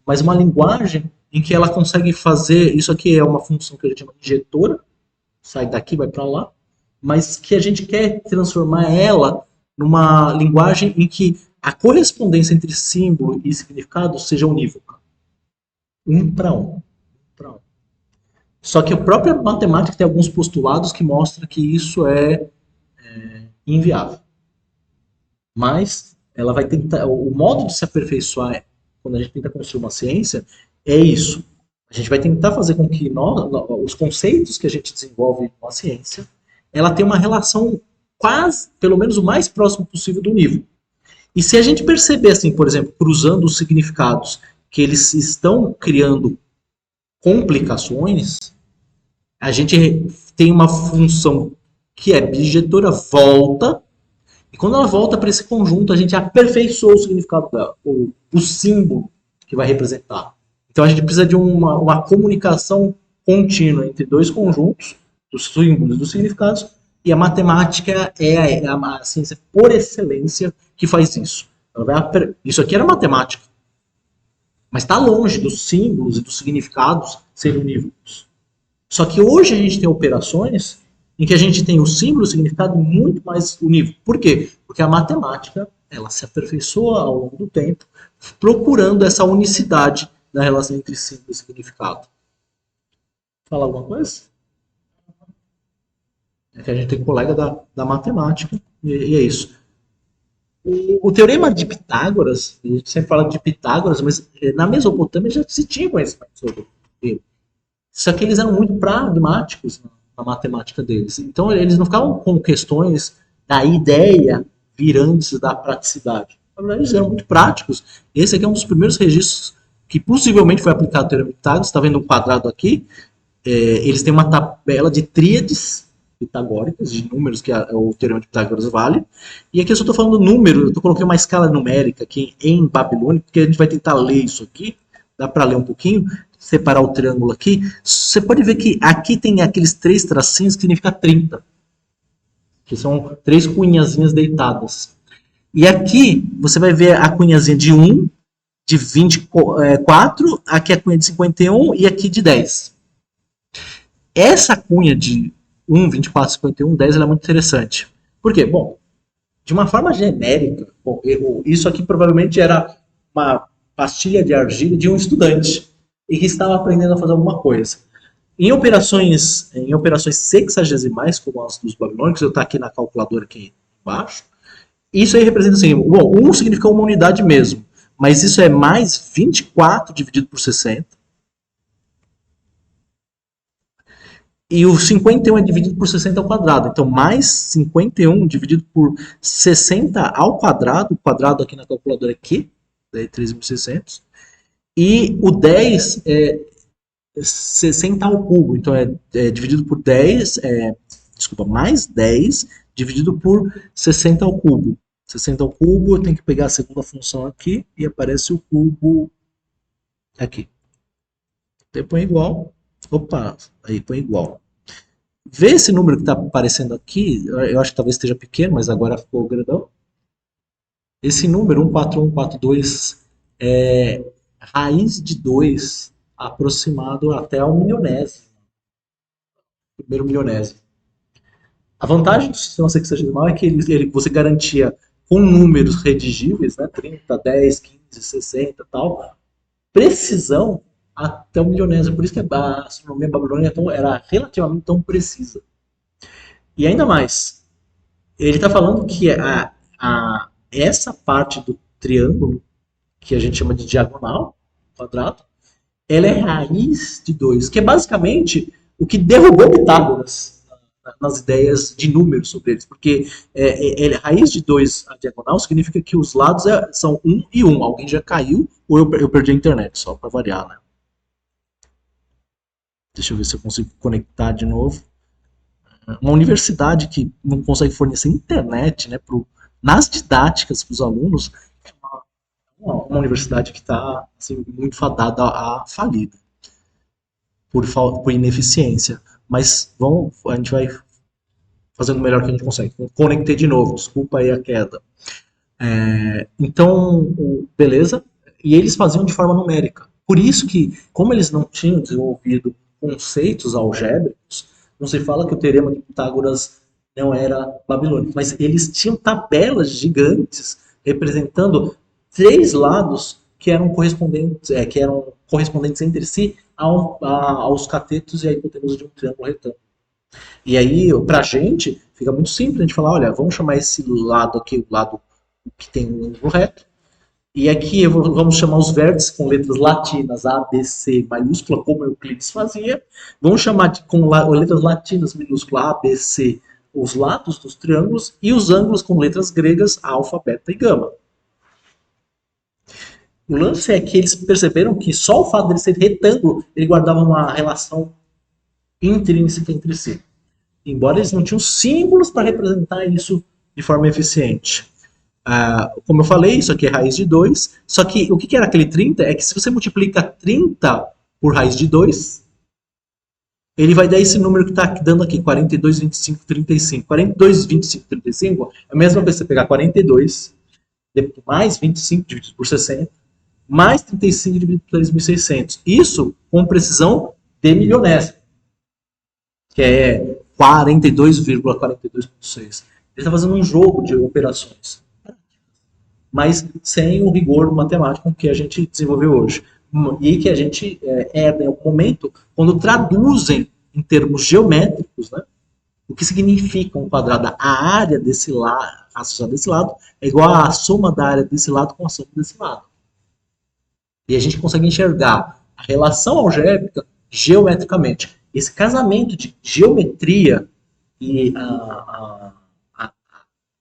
Mas uma linguagem em que ela consegue fazer. Isso aqui é uma função que a gente chama de injetora, sai daqui, vai para lá, mas que a gente quer transformar ela numa linguagem em que a correspondência entre símbolo e significado seja unívoca. Um para um. Pra um. Só que a própria matemática tem alguns postulados que mostram que isso é inviável. Mas ela vai tentar. O modo de se aperfeiçoar quando a gente tenta construir uma ciência é isso. A gente vai tentar fazer com que os conceitos que a gente desenvolve com a ciência, ela tenha uma relação quase, pelo menos o mais próximo possível do nível. E se a gente perceber, assim, por exemplo, cruzando os significados, que eles estão criando complicações, a gente tem uma função que é bijetora, volta, e quando ela volta para esse conjunto, a gente aperfeiçoa o significado dela, o símbolo que vai representar. Então a gente precisa de uma comunicação contínua entre dois conjuntos, dos símbolos e dos significados, e a matemática é a ciência por excelência que faz isso. Isso aqui era matemática, mas está longe dos símbolos e dos significados serem unívocos. Só que hoje a gente tem operações em que a gente tem o símbolo e o significado muito mais unívoco. Por quê? Porque a matemática ela se aperfeiçoa ao longo do tempo, procurando essa unicidade da relação entre símbolo e significado. Fala alguma coisa? É que a gente tem colega da matemática e é isso. O teorema de Pitágoras, a gente sempre fala de Pitágoras, mas na Mesopotâmia já se tinha conhecimento sobre ele. Só que eles eram muito pragmáticos na matemática deles. Então eles não ficavam com questões da ideia vir antes da praticidade. Na verdade, eles eram muito práticos. Esse aqui é um dos primeiros registros que possivelmente foi aplicado ao teorema de Pitágoras. Está vendo um quadrado aqui? Eles têm uma tabela de tríades pitagóricas, de números que o teorema de Pitágoras vale. E aqui eu só estou falando número, eu coloquei uma escala numérica aqui em babilônico, porque a gente vai tentar ler isso aqui. Dá para ler um pouquinho, separar o triângulo aqui. Você pode ver que aqui tem aqueles 3 tracinhos que significa 30. Que são 3 cunhazinhas deitadas. E aqui você vai ver a cunhazinha de 1, de 24, aqui a cunha de 51 e aqui de 10. Essa cunha de 1, 24, 51, 10 ela é muito interessante. Por quê? Bom, de uma forma genérica, isso aqui provavelmente era uma pastilha de argila de um estudante e que estava aprendendo a fazer alguma coisa. Em operações sexagesimais, como as dos babilônicos, eu estou aqui na calculadora aqui embaixo, isso aí representa assim, bom, 1 significa uma unidade mesmo, mas isso é mais 24 dividido por 60. E o 51 é dividido por 60 ao quadrado. Então, mais 51 dividido por 60 ao quadrado, o quadrado aqui na calculadora é Q, 13.600. E o 10 é 60 ao cubo. Então, é dividido por 10, mais 10 dividido por 60 ao cubo. 60 ao cubo, eu tenho que pegar a segunda função aqui e aparece o cubo aqui. Daí põe igual. Opa, aí põe igual. Vê esse número que está aparecendo aqui, eu acho que talvez esteja pequeno, mas agora ficou grandão. Esse número, 14142, é raiz de 2 aproximado até ao milionésimo. Primeiro milionésimo. A vantagem do sistema sexagesimal é que você garantia com números redigíveis, né, 30, 10, 15, 60 e tal, precisão até o milionésimo. Por isso que a astronomia babilônica era relativamente tão precisa. E ainda mais, ele está falando que essa parte do triângulo, que a gente chama de diagonal, quadrado, ela é raiz de 2, que é basicamente o que derrubou Pitágoras nas ideias de números sobre eles, porque raiz de 2 a diagonal significa que os lados são 1 e 1. Alguém já caiu ou eu perdi a internet, só para variar, né? Deixa eu ver se eu consigo conectar de novo. Uma universidade que não consegue fornecer internet, né, nas didáticas para os alunos, é uma universidade que está assim, muito fadada a falir por ineficiência. Mas a gente vai fazendo o melhor que a gente consegue. Conectei de novo, desculpa aí a queda. Então, beleza. E eles faziam de forma numérica. Por isso que, como eles não tinham desenvolvido conceitos algébricos, não se fala que o teorema de Pitágoras não era babilônico, mas eles tinham tabelas gigantes representando 3 lados que eram correspondentes entre si aos catetos e a hipotenusa de um triângulo retângulo. E aí, pra gente, fica muito simples a gente falar, olha, vamos chamar esse lado aqui, o lado que tem um ângulo reto, e aqui vamos chamar os vértices com letras latinas, A, B, C, maiúscula, como Euclides fazia. Vamos chamar com letras latinas, minúscula, A, B, C, os lados dos triângulos, e os ângulos com letras gregas, alfa, beta e gama. O lance é que eles perceberam que só o fato de ele ser retângulo, ele guardava uma relação intrínseca entre si. Embora eles não tinham símbolos para representar isso de forma eficiente. Como eu falei, isso aqui é raiz de 2. Só que o que era aquele 30? É que se você multiplica 30 por raiz de 2, ele vai dar esse número que está dando aqui, 42, 25, 35. 42, 25, 35 é a mesma coisa que você pegar 42 mais 25 dividido por 60, mais 35 dividido por 3.600. Isso com precisão de milionésimo, que é 42,42,6. Ele está fazendo um jogo de operações, mas sem o rigor matemático que a gente desenvolveu hoje. E que a gente herda em algum momento quando traduzem em termos geométricos, né, o que significa um quadrado. A área desse lado, associada desse lado, é igual à soma da área desse lado com a soma desse lado. E a gente consegue enxergar a relação algébrica geometricamente. Esse casamento de geometria e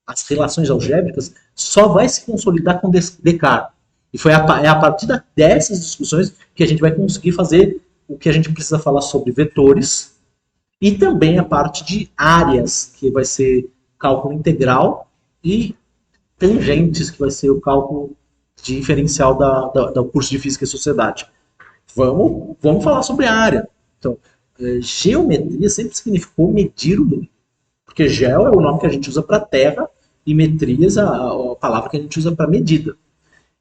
as relações algébricas só vai se consolidar com Descartes. E é a partir dessas discussões que a gente vai conseguir fazer o que a gente precisa falar sobre vetores e também a parte de áreas, que vai ser cálculo integral, e tangentes, que vai ser o cálculo diferencial do curso de Física e Sociedade. Vamos falar sobre a área. Então, geometria sempre significou medir o mundo. Porque geo é o nome que a gente usa para terra e metrias a palavra que a gente usa para medida.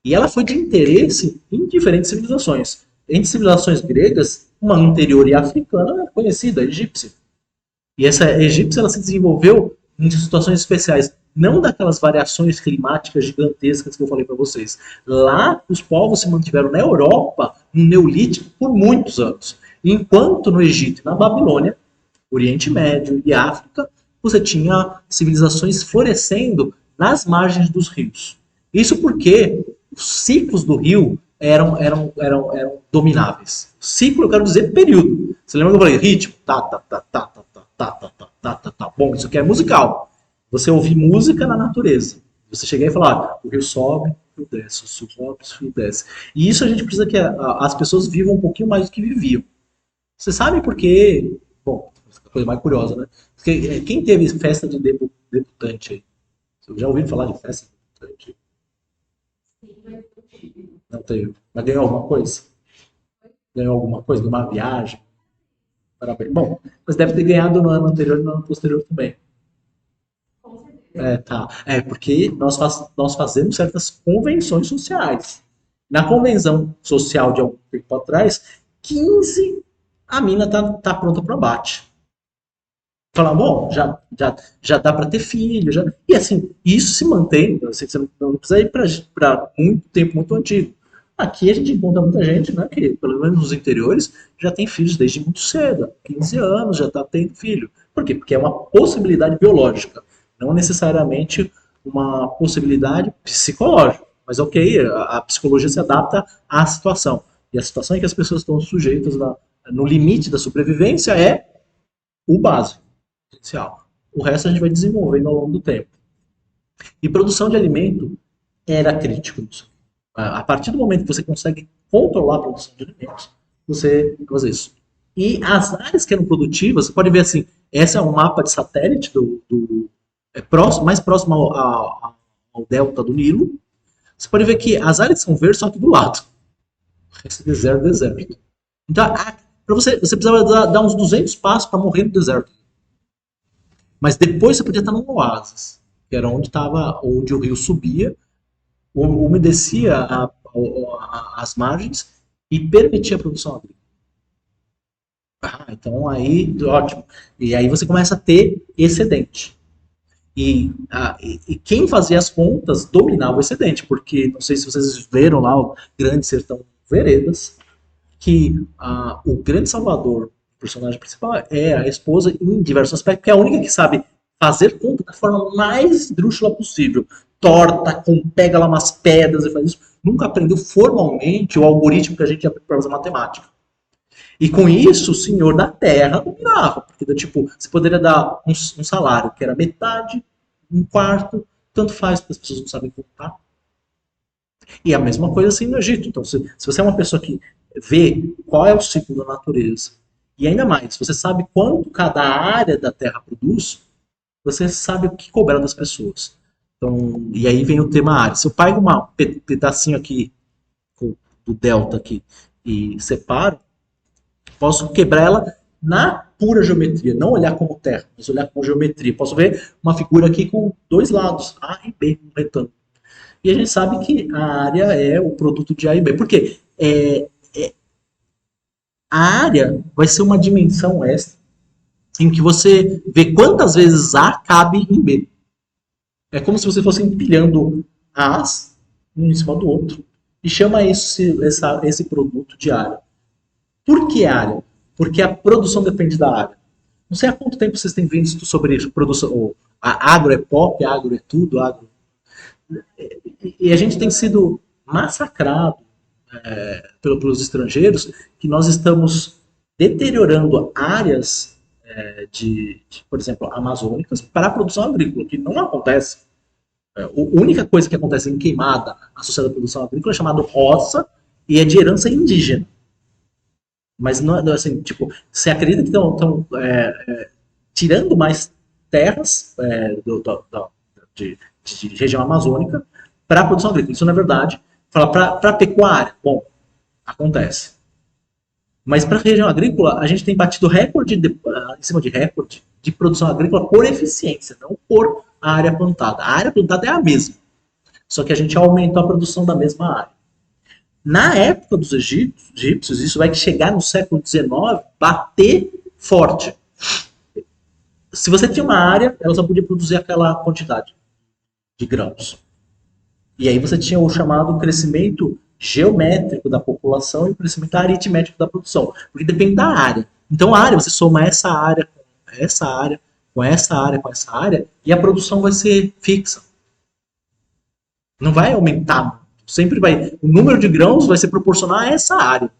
E ela foi de interesse em diferentes civilizações. Entre civilizações gregas, uma anterior e africana é conhecida, a egípcia. E essa egípcia ela se desenvolveu em situações especiais, não daquelas variações climáticas gigantescas que eu falei para vocês. Lá, os povos se mantiveram na Europa, no Neolítico, por muitos anos. Enquanto no Egito e na Babilônia, Oriente Médio e África, você tinha civilizações florescendo nas margens dos rios. Isso porque os ciclos do rio eram domináveis. Ciclo, eu quero dizer período. Você lembra que eu falei ritmo? Tá, tá, tá, tá, tá, tá, tá, tá, tá, tá, tá, tá. Bom, isso aqui é musical. Você ouvir música na natureza. Você chegar e falar, o rio sobe, o rio desce, o rio sobe, o rio desce. E isso a gente precisa que as pessoas vivam um pouquinho mais do que viviam. Você sabe por quê? Bom, essa coisa mais curiosa, né? Porque, quem teve festa de debutante aí? Vocês já ouviram falar de festa? Entendi. Não teve. Mas ganhou alguma coisa? Ganhou alguma coisa? Uma viagem? Parabéns. Bom, mas deve ter ganhado no ano anterior e no ano posterior também. É, tá. É, porque nós fazemos certas convenções sociais. Na convenção social de algum tempo atrás, 15 a mina tá pronta para abate. Falar, bom, já dá para ter filho. Já... E assim, isso se mantém. Assim, você não precisa ir para muito tempo muito antigo. Aqui a gente encontra muita gente, né, que, pelo menos nos interiores, já tem filhos desde muito cedo. 15 anos já está tendo filho. Por quê? Porque é uma possibilidade biológica, não necessariamente uma possibilidade psicológica. Mas ok, a psicologia se adapta à situação. E a situação em que as pessoas estão sujeitas no limite da sobrevivência é o básico, essencial. O resto a gente vai desenvolvendo ao longo do tempo. E produção de alimento era crítico. A partir do momento que você consegue controlar a produção de alimentos, você faz isso. E as áreas que eram produtivas, você pode ver assim, esse é um mapa de satélite mais próximo ao delta do Nilo. Você pode ver que as áreas que são verdes são aqui do lado. Esse deserto, deserto. Então, você precisava dar uns 200 passos para morrer no deserto. Mas depois você podia estar num oásis, que era onde o rio subia, umedecia as margens e permitia a produção agrícola. Então aí, ótimo. E aí você começa a ter excedente. E quem fazia as contas dominava o excedente, porque não sei se vocês viram lá o Grande Sertão Veredas, que o grande salvador, o personagem principal, é a esposa em diversos aspectos, que é a única que sabe fazer conta da forma mais esdrúxula possível. Torta, pega lá umas pedras e faz isso. Nunca aprendeu formalmente o algoritmo que a gente aprende para fazer matemática. E com isso, o senhor da terra dominava. Porque, tipo, você poderia dar um salário que era metade, um quarto, tanto faz, porque as pessoas não sabem contar. E a mesma coisa assim no Egito. Então, se você é uma pessoa que vê qual é o ciclo da natureza, e ainda mais, você sabe quanto cada área da Terra produz, você sabe o que cobrar das pessoas. Então, e aí vem o tema área. Se eu pego um pedacinho aqui do delta aqui e separo, posso quebrar ela na pura geometria, não olhar como terra, mas olhar como geometria. Posso ver uma figura aqui com dois lados, A e B, um retângulo. E a gente sabe que a área é o produto de A e B. Por quê? A área vai ser uma dimensão extra em que você vê quantas vezes A cabe em B. É como se você fosse empilhando A's um em cima do outro e chama esse produto de área. Por que área? Porque a produção depende da área. Não sei há quanto tempo vocês têm visto sobre produção. A agro é pop, agro é tudo, agro. E a gente tem sido massacrado pelos estrangeiros que nós estamos deteriorando áreas por exemplo, amazônicas para a produção agrícola, que não acontece. A única coisa que acontece em queimada associada à produção agrícola é chamada roça e é de herança indígena. Mas não assim, tipo, você acredita que estão tirando mais terras de região amazônica para a produção agrícola. Isso não é verdade. Para pecuária, bom, acontece. Mas para a região agrícola, a gente tem batido recorde em cima de recorde de produção agrícola por eficiência, não por área plantada. A área plantada é a mesma, só que a gente aumentou a produção da mesma área. Na época dos egípcios, isso vai chegar no século XIX, bater forte. Se você tinha uma área, ela só podia produzir aquela quantidade de grãos. E aí você tinha o chamado crescimento geométrico da população e o crescimento aritmético da produção, porque depende da área. Então a área, você soma essa área com essa área, com essa área, com essa área, e a produção vai ser fixa. Não vai aumentar. Sempre vai. O número de grãos vai ser proporcional a essa área.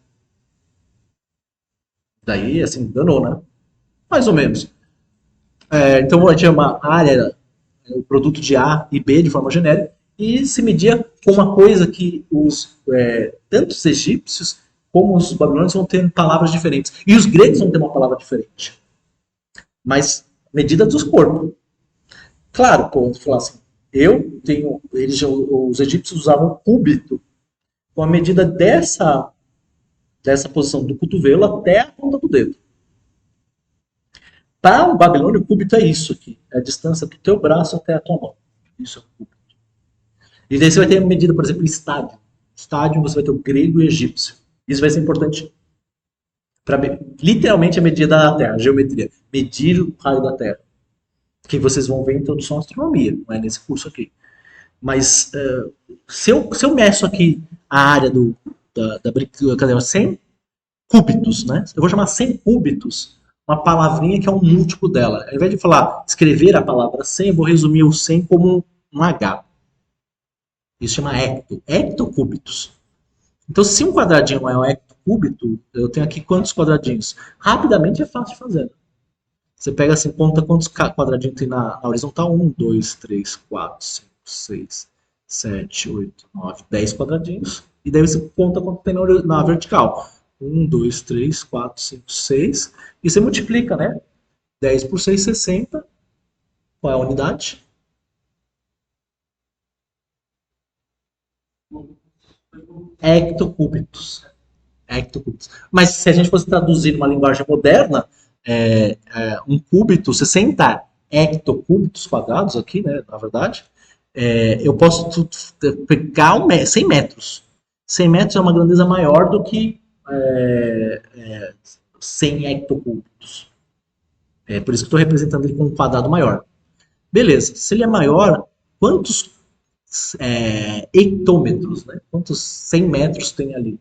Daí, assim, danou, né? Mais ou menos. Então a gente chama área, o produto de A e B de forma genérica, e se media com uma coisa que tanto os egípcios como os babilônios vão ter palavras diferentes. E os gregos vão ter uma palavra diferente. Mas medida dos corpos. Claro, pô, vou falar assim, os egípcios usavam cúbito com a medida dessa posição do cotovelo até a ponta do dedo. Para o babilônio, o cúbito é isso aqui, é a distância do teu braço até a tua mão. Isso é o cúbito. E daí você vai ter a medida, por exemplo, estádio. Estádio você vai ter o grego e o egípcio. Isso vai ser importante para literalmente a medida da Terra, a geometria. Medir o raio da Terra. Que vocês vão ver em introdução à astronomia, não é nesse curso aqui. Mas se eu meço aqui a área cadê, 100 cúbitos, né? Eu vou chamar 100 cúbitos uma palavrinha que é um múltiplo dela. Ao invés de escrever a palavra 100, eu vou resumir o 100 como um H. Isso chama hectocúbitos. Então, se um quadradinho é um hectocúbito, eu tenho aqui quantos quadradinhos? Rapidamente é fácil de fazer. Você pega assim, conta quantos quadradinhos tem na horizontal. 1, 2, 3, 4, 5, 6, 7, 8, 9, 10 quadradinhos. E daí você conta quanto tem na vertical. 1, 2, 3, 4, 5, 6. E você multiplica, né? 10 por 6, 60. Qual é a unidade? Hectocúbitos. Hectocúbitos. Mas se a gente fosse traduzir numa linguagem moderna, um cúbito, 60 hectocúbitos quadrados aqui, né, na verdade, eu posso pegar 100 metros. 100 metros é uma grandeza maior do que 100 hectocúbitos. É por isso que estou representando ele com um quadrado maior. Beleza, se ele é maior, quantos hectômetros, né? Quantos 100 metros tem ali?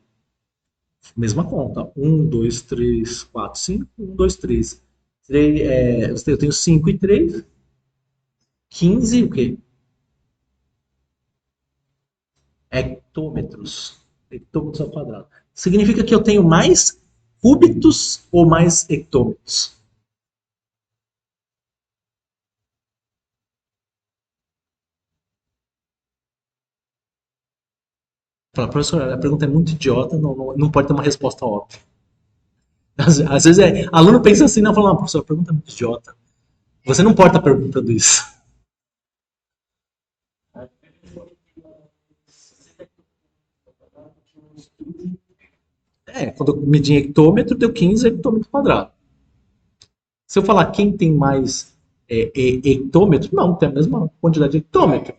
Mesma conta. 1, 2, 3, 4, 5. 1, 2, 3. Eu tenho 5 e 3. 15 o quê? Hectômetros. Hectômetros ao quadrado. Significa que eu tenho mais cúbitos ou mais hectômetros? Fala, professor, a pergunta é muito idiota, não pode ter uma resposta óbvia. Às vezes aluno pensa assim, não, fala, professor, a pergunta é muito idiota. Você não pode estar perguntando isso. Quando eu medi em hectômetro, deu 15 hectômetros quadrados. Se eu falar quem tem mais hectômetro, não, tem a mesma quantidade de hectômetro.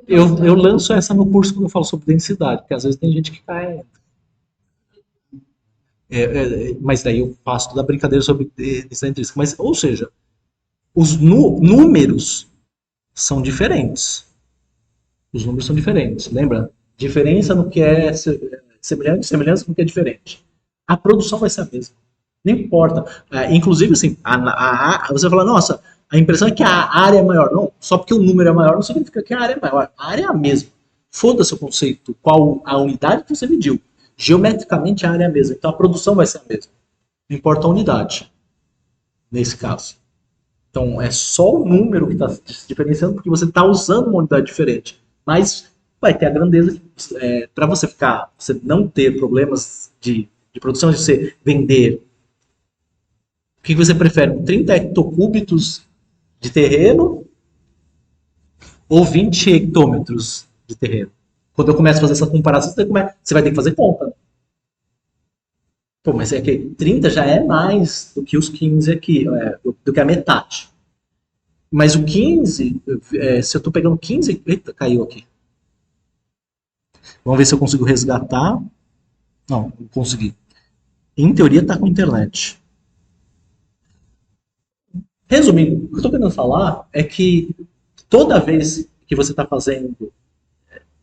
Eu lanço essa no curso quando eu falo sobre densidade, porque às vezes tem gente que cai. Mas daí eu passo toda a brincadeira sobre densidade intrínseca. Mas, ou seja, os números são diferentes. Os números são diferentes. Lembra? Diferença no que é semelhante, semelhança no que é diferente. A produção vai ser a mesma. Não importa. Inclusive, assim, você fala, nossa, a impressão é que a área é maior. Não, só porque o número é maior não significa que a área é maior. A área é a mesma. Foda-se o conceito, qual a unidade que você mediu. Geometricamente a área é a mesma. Então a produção vai ser a mesma. Não importa a unidade, nesse caso. Então é só o número que está se diferenciando porque você está usando uma unidade diferente. Mas vai ter a grandeza para você não ter problemas de produção, de você vender. O que você prefere? 30 hectocúbitos de terreno ou 20 hectômetros de terreno? Quando eu começo a fazer essa comparação, você vai ter que fazer conta. Pô, mas é que 30 já é mais do que os 15 aqui, do que a metade. Mas o 15, se eu tô pegando 15. Eita, caiu aqui. Vamos ver se eu consigo resgatar. Não consegui. Em teoria tá com internet. Resumindo, o que eu estou querendo falar é que toda vez que você está fazendo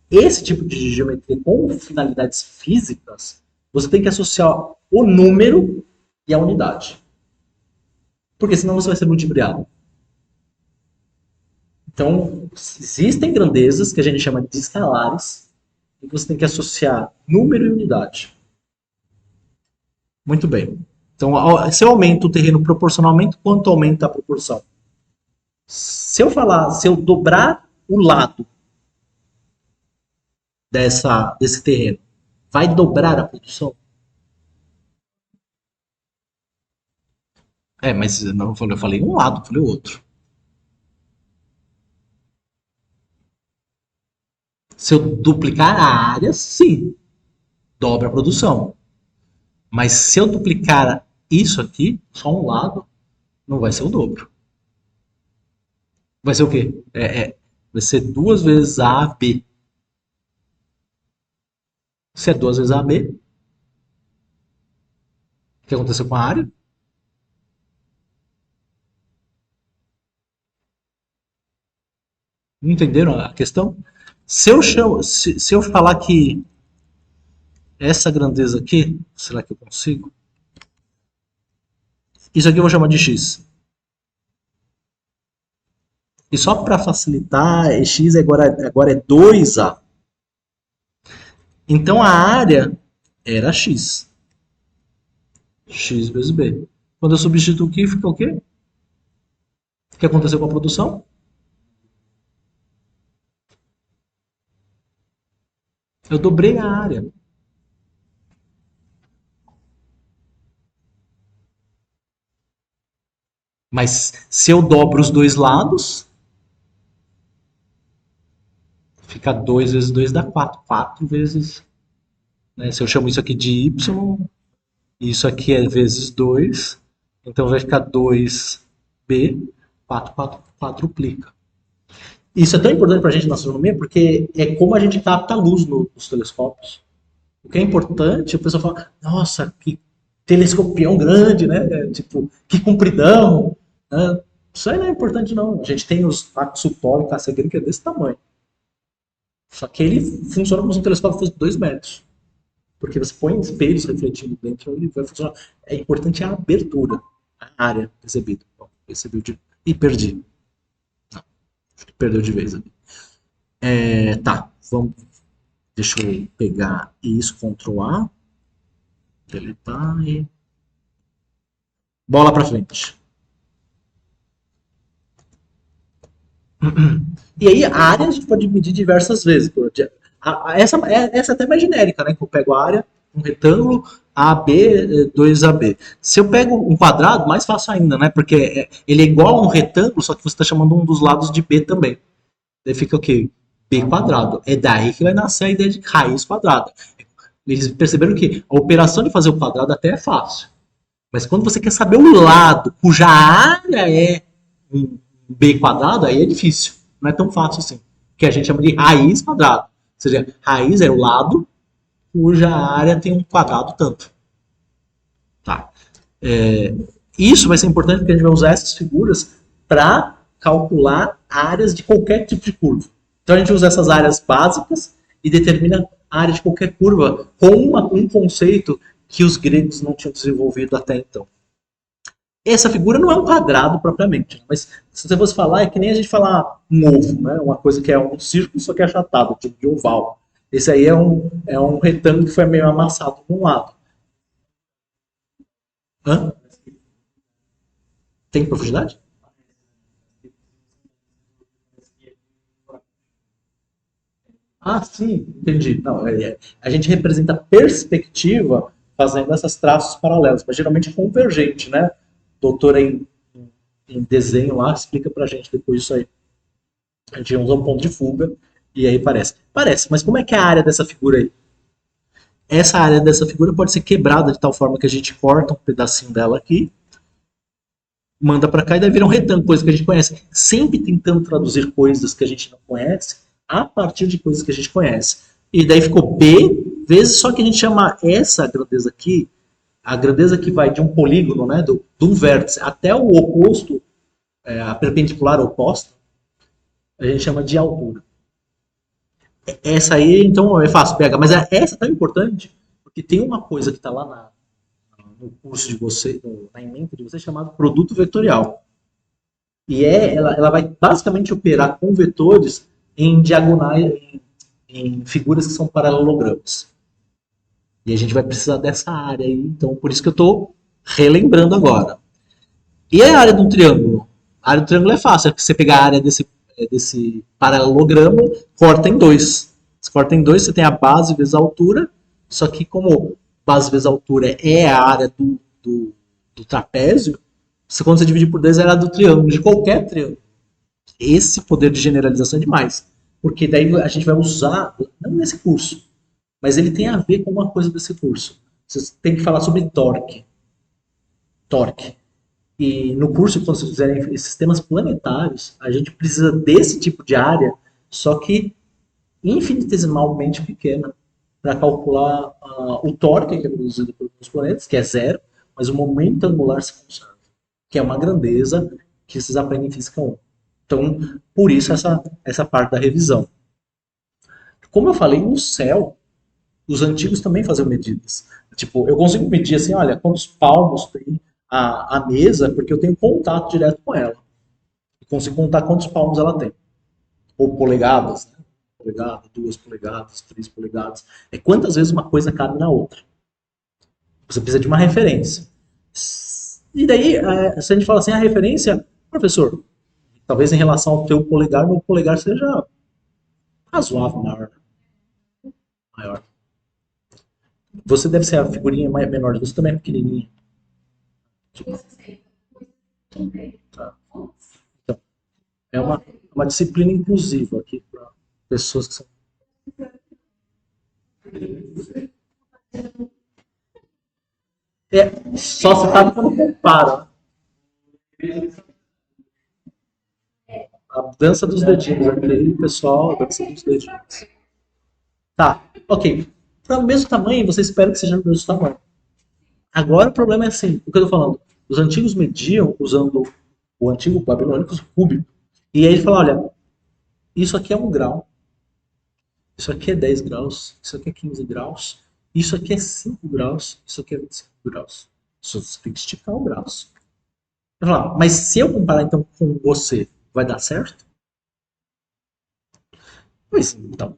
esse tipo de geometria com finalidades físicas, você tem que associar o número e a unidade. Porque senão você vai ser ludibriado. Então, existem grandezas que a gente chama de escalares e você tem que associar número e unidade. Muito bem. Então, se eu aumento o terreno proporcionalmente, quanto aumenta a proporção? Se eu dobrar o lado desse terreno, vai dobrar a produção? Mas não, eu falei um lado, falei o outro. Se eu duplicar a área, sim, dobra a produção. Mas se eu duplicar isso aqui, só um lado, não vai ser o dobro. Vai ser o quê? Vai ser duas vezes AB. Se é duas vezes AB, o que aconteceu com a área? Não entenderam a questão? Se eu falar que essa grandeza aqui, será que eu consigo? Isso aqui eu vou chamar de x. E só para facilitar, x agora é 2a. Então a área era x. X vezes b. Quando eu substituo aqui, fica o quê? O que aconteceu com a produção? Eu dobrei a área. Mas se eu dobro os dois lados, fica 2 vezes 2 dá 4. 4 vezes. Né? Se eu chamo isso aqui de y, isso aqui é vezes 2. Então vai ficar 2b. 4 quadruplica. Isso é tão importante para a gente na astronomia porque é como a gente capta a luz nos telescópios. O que é importante, o pessoal fala, nossa, que telescopião grande, né? Tipo, que compridão. Né? Isso aí não é importante, não. A gente tem os Aksutor e Cassegrain que é desse tamanho. Só que ele funciona como se um telescópio fosse de 2 metros. Porque você põe espelhos refletindo dentro, ele vai funcionar. É importante a abertura, a área recebida. Bom, recebi de... Ih, perdi. Não, perdeu de vez ali. Tá, vamos. Deixa eu pegar isso, Ctrl A. Deletar e. Bola pra frente. E aí a área a gente pode medir diversas vezes. Essa é até mais genérica, né? Que eu pego a área, um retângulo, AB, 2AB. Se eu pego um quadrado, mais fácil ainda, né? Porque ele é igual a um retângulo, só que você está chamando um dos lados de B também. Daí fica o quê? B quadrado. É daí que vai nascer a ideia de raiz quadrada. Eles perceberam que a operação de fazer o quadrado até é fácil. Mas quando você quer saber o lado cuja área é um b quadrado, aí é difícil. Não é tão fácil assim. Que a gente chama de raiz quadrada. Ou seja, raiz é o lado cuja área tem um quadrado tanto. Tá. Isso vai ser importante porque a gente vai usar essas figuras para calcular áreas de qualquer tipo de curva. Então a gente usa essas áreas básicas e determina a área de qualquer curva com um conceito que os gregos não tinham desenvolvido até então. Essa figura não é um quadrado propriamente, mas se você fosse falar, é que nem a gente falar um ovo, né? Uma coisa que é um círculo, só que é achatado, tipo de oval. Esse aí é um retângulo que foi meio amassado de um lado. Hã? Tem profundidade? Ah, sim, entendi. Não, a gente representa perspectiva fazendo esses traços paralelos, mas geralmente é convergente, né? Doutora em desenho lá explica pra gente depois isso aí. A gente usa um ponto de fuga e aí parece. Parece, mas como é que é a área dessa figura aí? Essa área dessa figura pode ser quebrada de tal forma que a gente corta um pedacinho dela aqui, manda para cá e daí vira um retângulo, coisa que a gente conhece. Sempre tentando traduzir coisas que a gente não conhece a partir de coisas que a gente conhece. E daí ficou B vezes, só que a gente chama essa grandeza aqui, a grandeza que vai de um polígono, né, de um vértice até o oposto, a perpendicular oposta, a gente chama de altura. Essa aí, então, é fácil pegar, mas essa é tão importante, porque tem uma coisa que está lá no curso de você, na ementa de você, chamado produto vetorial. E ela vai basicamente operar com vetores em diagonais, em figuras que são paralelogramas. E a gente vai precisar dessa área aí, então por isso que eu estou relembrando agora. E a área do triângulo? A área do triângulo é fácil, é que você pegar a área desse paralelogramo, corta em dois. Você corta em dois, você tem a base vezes a altura, só que como base vezes a altura é a área do trapézio, quando você dividir por dois é a área do triângulo, de qualquer triângulo. Esse poder de generalização é demais. porque daí a gente vai usar, não nesse curso, mas ele tem a ver com uma coisa desse curso. Você tem que falar sobre torque. Torque. E no curso, quando vocês fizerem sistemas planetários, a gente precisa desse tipo de área, só que infinitesimalmente pequena, para calcular o torque que é produzido pelos planetas, que é zero, mas o momento angular se conserva, que é uma grandeza que vocês aprendem em Física 1. Então, por isso essa parte da revisão. Como eu falei, no céu, os antigos também faziam medidas. Tipo, eu consigo medir assim, olha, quantos palmos tem a mesa, porque eu tenho contato direto com ela. Eu consigo contar quantos palmos ela tem. Ou polegadas, né? Polegada, 2 polegadas, 3 polegadas. É quantas vezes uma coisa cabe na outra. Você precisa de uma referência. E daí, se a gente fala assim, a referência, professor, talvez em relação ao teu polegar, meu polegar seja razoável, maior. Você deve ser a figurinha menor, você também é pequenininha. Tipo, tá. Então, é uma disciplina inclusiva aqui para pessoas que são. Só se sabe quando compara. A dança dos dedinhos aqui, pessoal, a dança dos dedinhos. Tá, ok. Para o mesmo tamanho, você espera que seja do mesmo tamanho. Agora o problema é assim, o que eu tô falando, os antigos mediam usando o antigo babilônico cúbico. E aí ele fala, olha, isso aqui é 1 grau, isso aqui é 10 graus, isso aqui é 15 graus, isso aqui é 5 graus, isso aqui é 25 graus. Só você tem que esticar o braço. Eu falo, mas se eu comparar então com você, vai dar certo? Pois então.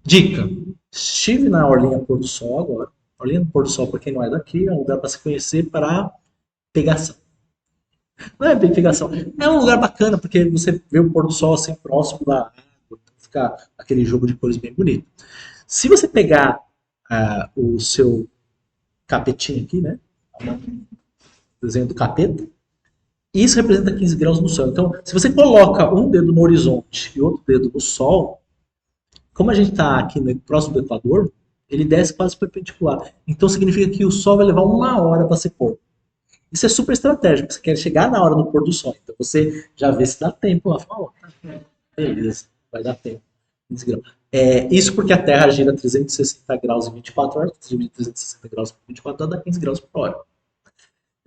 Dica. Estive na Orlinha Pôr do Sol agora. Orlinha do Pôr do Sol, para quem não é daqui, é um lugar para se conhecer para pegação. Não é bem pegação. É um lugar bacana, porque você vê o pôr do sol assim próximo da água, fica aquele jogo de cores bem bonito. Se você pegar o seu capetinho aqui, né? O desenho do capeta, isso representa 15 graus no céu. Então, se você coloca um dedo no horizonte e outro dedo no sol, como a gente está aqui próximo do Equador, ele desce quase perpendicular. Então significa que o sol vai levar 1 hora para se pôr. Isso é super estratégico. Você quer chegar na hora do pôr do sol. Então você já vê se dá tempo lá. Fala, beleza, vai dar tempo. Isso porque a Terra gira 360 graus em 24 horas, 360 graus por 24 horas dá 15 graus por hora.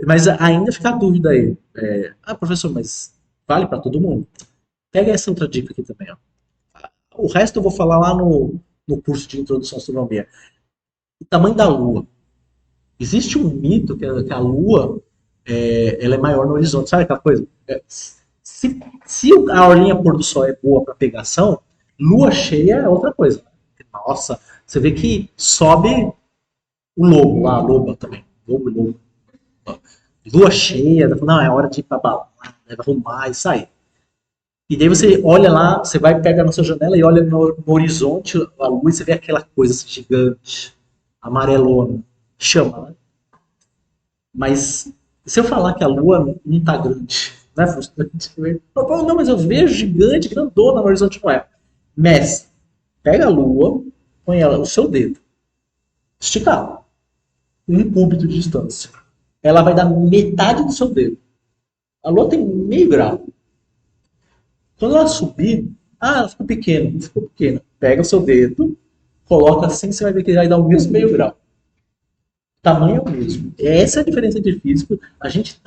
Mas ainda fica a dúvida aí. Professor, mas vale para todo mundo? Pega essa outra dica aqui também. Ó. O resto eu vou falar lá no curso de Introdução à Astronomia. O tamanho da Lua. Existe um mito que a Lua ela é maior no horizonte. Sabe aquela coisa? Se a orlinha pôr do sol é boa para pegação, lua cheia é outra coisa. Nossa, você vê que sobe o lobo lá, a loba também. Lobo. Lua cheia, não, é hora de ir pra balada, arrumar e sair. E daí você olha lá, você vai pegar na sua janela e olha no horizonte a lua e você vê aquela coisa assim, gigante, amarelona, chama, né? Mas se eu falar que a lua não tá grande, não é frustrante? Não, mas eu vejo gigante, grandona no horizonte, não é. Mestre, pega a lua, põe ela no seu dedo, esticar, 1 cúbito de distância. Ela vai dar metade do seu dedo. A lua tem meio grau. Quando ela subir, ela ficou pequena. Pega o seu dedo, coloca assim, você vai ver que vai dar o mesmo meio grau. O tamanho é o mesmo. Essa é a diferença entre físico. A gente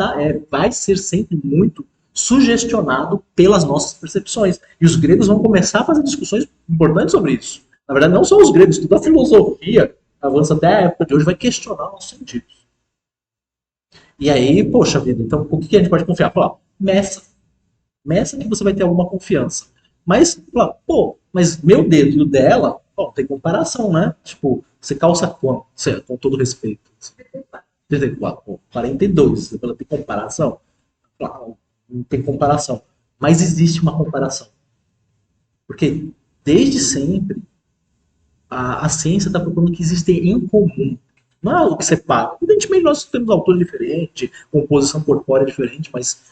vai ser sempre muito sugestionado pelas nossas percepções. E os gregos vão começar a fazer discussões importantes sobre isso. Na verdade, não só os gregos, toda a filosofia avança até a época de hoje, vai questionar nossos sentidos. E aí, poxa vida, então o que a gente pode confiar? Falar, meça que você vai ter alguma confiança. Mas, mas meu dedo e o dela, tem comparação, né? Tipo, você calça quanto? Com todo respeito. 34, 42, ela tem comparação? Não tem comparação. Mas existe uma comparação. Porque, desde sempre, a ciência está procurando o que existe em comum. Não é algo que separa. Evidentemente, nós temos autores diferentes, composição corpórea diferente, mas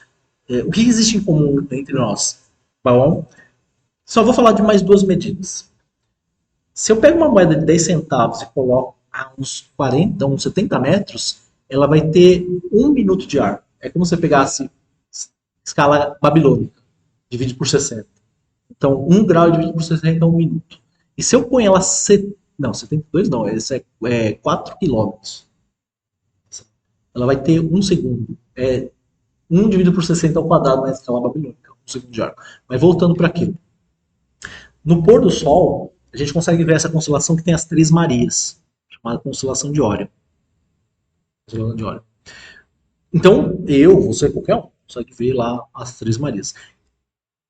o que existe em comum entre nós? Bom, Só vou falar de mais duas medidas. Se eu pego uma moeda de 10 centavos e coloco a uns 40, uns 70 metros, ela vai ter 1 minuto de ar. É como se você pegasse escala babilônica, divide por 60. Então, 1 grau dividido por 60 é 1 minuto. E se eu ponho ela... Não, 72 não, esse é 4 quilômetros. Ela vai ter 1 segundo. 1 dividido por 60 ao quadrado na escala babilônica. 1 segundo de ar. Mas voltando para aquilo. No pôr do sol, a gente consegue ver essa constelação que tem as Três Marias, chamada constelação de Órion. Então, você, qualquer um, consegue ver lá as Três Marias.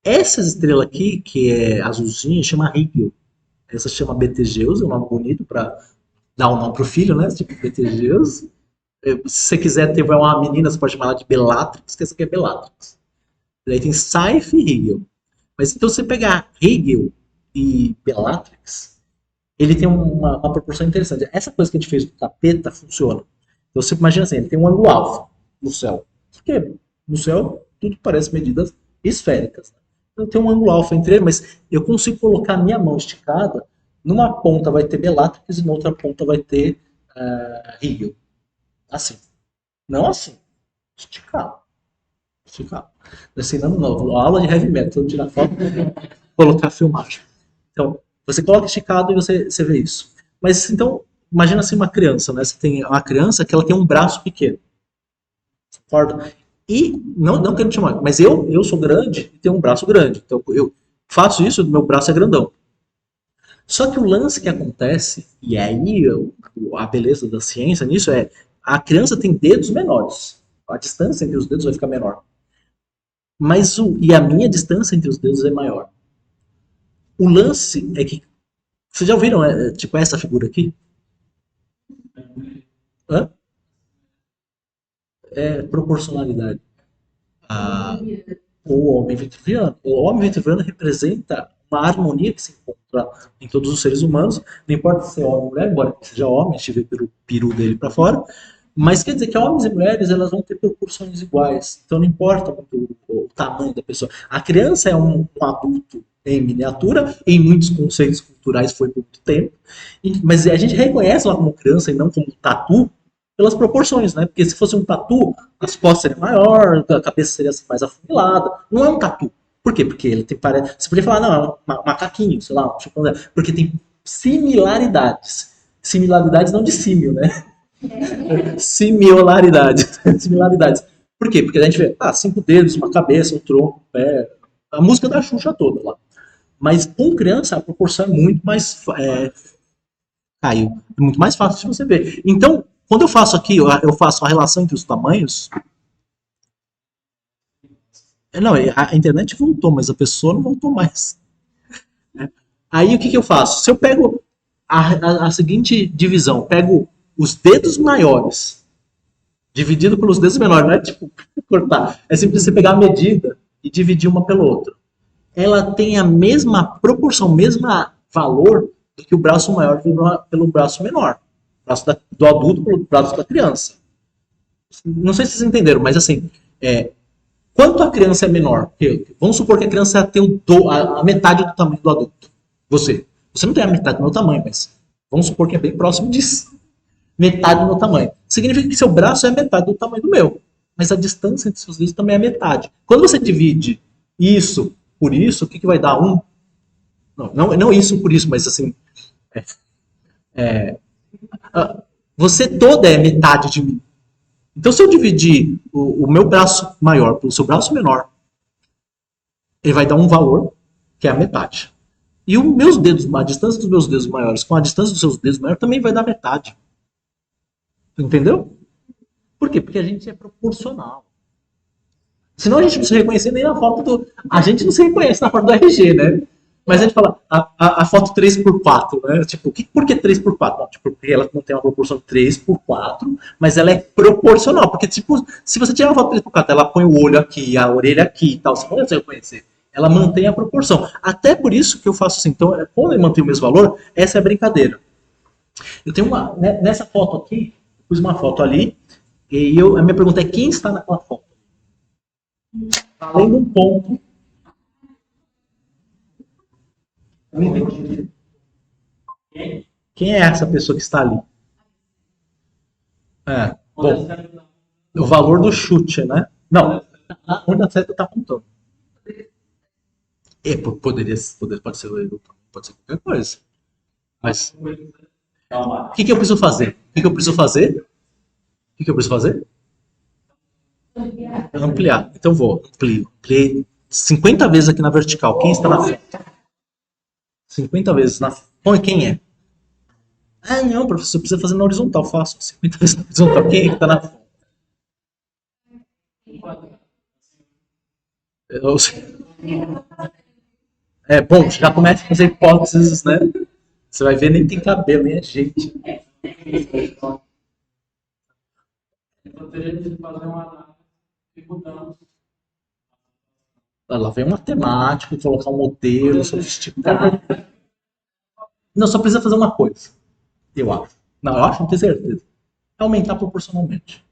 Essa estrela aqui, que é azulzinha, chama Rigel. Essa chama Betelgeuse, é um nome bonito para dar um nome pro filho, né? Tipo Betelgeuse. Se você quiser ter uma menina, você pode chamar ela de Bellatrix, que essa aqui é Bellatrix. Daí tem Saiph e Rigel. Mas então você pegar Rigel e Bellatrix, ele tem uma proporção interessante. Essa coisa que a gente fez do capeta funciona. Então você imagina assim, ele tem um ângulo alfa no céu. Porque no céu tudo parece medidas esféricas. Então tem um ângulo alfa entre eles, mas eu consigo colocar a minha mão esticada, numa ponta vai ter Bellatrix e na outra ponta vai ter Rigel. Assim. Não assim. Esticado. Esticado. Ensinando novo. Aula de heavy metal, tirar foto e colocar a filmagem. Então, você coloca esticado e você vê isso. Mas então, imagina assim uma criança, né? Você tem uma criança que ela tem um braço pequeno. Concorda? E, não querendo chamar, mas eu sou grande e tenho um braço grande. Então, eu faço isso, meu braço é grandão. Só que o lance que acontece, e aí a beleza da ciência nisso é, a criança tem dedos menores. A distância entre os dedos vai ficar menor. E a minha distância entre os dedos é maior. O lance é que, vocês já ouviram, tipo, essa figura aqui? Hã? É proporcionalidade. Ah, o homem vitruviano. O homem vitruviano representa uma harmonia que se encontra em todos os seres humanos, não importa se é homem ou mulher, embora seja homem, a gente vê pelo peru dele para fora, mas quer dizer que homens e mulheres elas vão ter proporções iguais, então não importa o tamanho da pessoa. A criança é um adulto em miniatura, em muitos conceitos culturais foi por muito tempo, mas a gente reconhece ela como criança e não como tatu pelas proporções, né? Porque se fosse um tatu, as costas seriam maior, a cabeça seria assim, mais afunilada. Não é um tatu. Por quê? Porque ele tem parece. Você podia falar, não, é um macaquinho, sei lá, porque tem similaridades. Similaridades não de símio, né? Similaridades. Similaridades. Por quê? Porque a gente vê, 5 dedos, uma cabeça, um tronco, um pé. A música da Xuxa toda lá. Mas com criança a proporção é muito mais. Caiu. É muito mais fácil de você ver. Então, quando eu faço aqui, eu faço a relação entre os tamanhos. Não, a internet voltou, mas a pessoa não voltou mais. Aí o que eu faço? Se eu pego a seguinte divisão, pego os dedos maiores dividido pelos dedos menores, não é tipo cortar. É simples você pegar a medida e dividir uma pela outra. Ela tem a mesma proporção, mesmo valor do que o braço maior pelo braço menor. O braço do adulto pelo braço da criança. Não sei se vocês entenderam, mas assim, quanto a criança é menor? Vamos supor que a criança tem a metade do tamanho do adulto. Você não tem a metade do meu tamanho, mas vamos supor que é bem próximo disso. Metade do meu tamanho. Significa que seu braço é metade do tamanho do meu. Mas a distância entre seus dedos também é metade. Quando você divide isso por isso, o que vai dar? Não isso por isso, mas assim. Você toda é metade de mim. Então, se eu dividir o meu braço maior pelo seu braço menor, ele vai dar um valor que é a metade. E os meus dedos, a distância dos meus dedos maiores com a distância dos seus dedos maiores também vai dar metade. Entendeu? Por quê? Porque a gente é proporcional. Senão a gente não se reconhecer nem na foto do. A gente não se reconhece na foto do RG, né? Mas a gente fala a foto 3x4, né? Tipo, por que 3x4? Não, tipo, porque ela não tem uma proporção 3x4, mas ela é proporcional. Porque, tipo, se você tiver uma foto 3x4, ela põe o olho aqui, a orelha aqui e tal, você não vai reconhecer. Ela mantém a proporção. Até por isso que eu faço assim. Então, quando eu mantenho o mesmo valor, essa é a brincadeira. Eu tenho uma. Nessa foto aqui, eu pus uma foto ali, e a minha pergunta é: quem está naquela foto? Além de um ponto. Eu não entendi. Quem é essa pessoa que está ali? É, bom, o valor do chute, né? Não, onde a seta está apontando. Pode ser o erro, pode ser qualquer coisa. Mas o que eu preciso fazer? O que eu preciso fazer? O que eu preciso fazer? Ampliar. Então vou, amplio. Ampliei 50 vezes aqui na vertical. Quem está na frente? 50 vezes na frente. Põe quem é? Ah, não, professor, precisa fazer na horizontal. Faço 50 vezes na horizontal. Quem é que está na frente? Bom, já começa a fazer hipóteses, né? Você vai ver, nem tem cabelo, nem é gente. Então teria que fazer uma análise dificultando. Lá vem um matemático, colocar um modelo sofisticado. Não, só precisa fazer uma coisa, eu acho. Não, eu acho, não tenho certeza. É aumentar proporcionalmente.